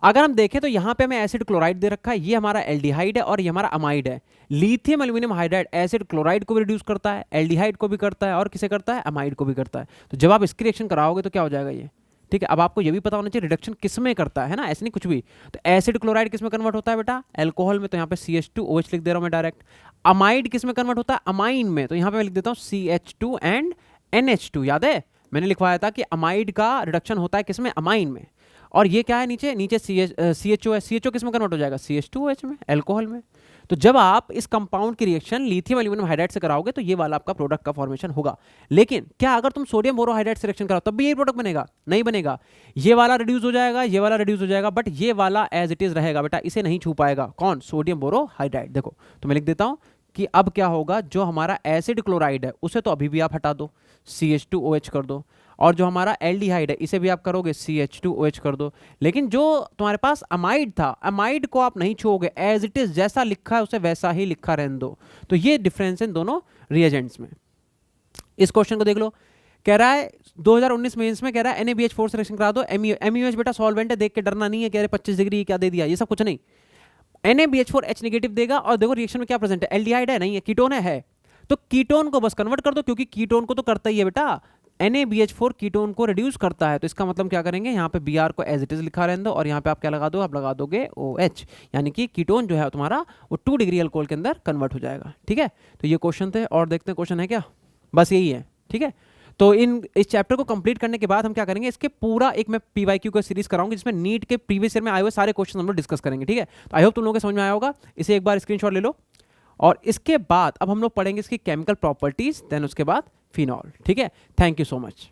अगर हम देखें तो यहाँ पे हमें एसिड क्लोराइड दे रखा है, ये हमारा एल्डिहाइड है और ये हमारा अमाइड है। Lithium aluminium hydride acid chloride को भी रिड्यूस करता है, एल्डिहाइड को भी करता है और किसे करता है, अमाइड को भी करता है। तो जब आप इसकी रिएक्शन कराओगे तो क्या हो जाएगा ये, ठीक है। अब आपको ये भी पता होना चाहिए रिडक्शन किस में करता है ना, ऐसे नहीं कुछ भी। तो एसिड क्लोराइड किस में कन्वर्ट होता है बेटा, अल्कोहल में, तो यहाँ पे CH2OH लिख दे रहा हूँ मैं डायरेक्ट। अमाइड किस में कन्वर्ट होता है, अमाइन में, तो यहाँ पे मैं लिख देता हूँ CH2 एंड NH2। याद है मैंने लिखवाया था कि अमाइड का रिडक्शन होता है किसमें, अमाइन में। और ये क्या है नीचे, नीचे CHO है, CHO किस में कन्वर्ट हो जाएगा, CH2OH में, अल्कोहल में। तो जब आप इस कंपाउंड की रिएक्शन लिथियम एल्यूमिनियम हाइड्राइड से कराओगे तो ये वाला आपका प्रोडक्ट का फॉर्मेशन होगा। लेकिन क्या अगर तुम सोडियम बोरोहाइड्राइड से रिएक्शन कराओ तब भी यही प्रोडक्ट बनेगा, नहीं बनेगा। ये वाला रिड्यूस हो जाएगा, ये वाला रिड्यूस हो जाएगा, बट ये वाला एज इट इज रहेगा बेटा, इसे नहीं छू पाएगा कौन, सोडियम बोरोहाइड्राइड। देखो तो मैं लिख देता हूं कि अब क्या होगा, जो हमारा एसिड क्लोराइड है उसे तो अभी भी आप हटा दो, CH2OH कर दो, और जो हमारा एल्डिहाइड है इसे भी आप करोगे CH2OH कर दो। लेकिन जो तुम्हारे पास अमाइड था, अमाइड को आप नहीं छूओगे, एज इट इज जैसा लिखा है उसे वैसा ही लिखा रहने दो। तो ये डिफरेंस इन दोनों रिएजेंट्स में। इस क्वेश्चन को देख लो, कह रहा है 2019 मेंस में कह रहा है NaBH4 से रिएक्शन करा दो। MuH बेटा सॉल्वेंट है, देख के डरना नहीं है, कह रहे 25 डिग्री क्या दे दिया, ये सब कुछ नहीं। NaBH4 H नेगेटिव देगा, और देखो रिएक्शन में क्या प्रेजेंट है, एल्डिहाइड है, नहीं है, कीटोन है। तो कीटोन को बस कन्वर्ट कर दो, क्योंकि कीटोन को तो करता ही है बेटा, NaBH4 कीटोन को रिड्यूस करता है। तो इसका मतलब क्या करेंगे, यहाँ पे Br को एज इट इज लिखा रहने दो, और यहाँ पे आप क्या लगा दो, आप लगा दोगे OH, यानी कि कीटोन जो है तुम्हारा वो 2 डिग्री अल्कोहल के अंदर कन्वर्ट हो जाएगा, ठीक है। तो ये क्वेश्चन थे, और देखते हैं क्वेश्चन है क्या, बस यही है, ठीक है। तो इस चैप्टर को कंप्लीट करने के बाद हम क्या करेंगे, इसके पूरा एक मैं PYQ का सीरीज कराऊंगा जिसमें नीट के प्रीवियस ईयर में आए हुए सारे क्वेश्चन हम लोग डिस्कस करेंगे, ठीक है। तो आई होप तुम लोगों को समझ में आया होगा। इसे एक बार स्क्रीनशॉट ले लो, और इसके बाद अब हम लोग पढ़ेंगे इसकी केमिकल प्रॉपर्टीज, देन उसके बाद फिनॉल, ठीक है। Thank you so much.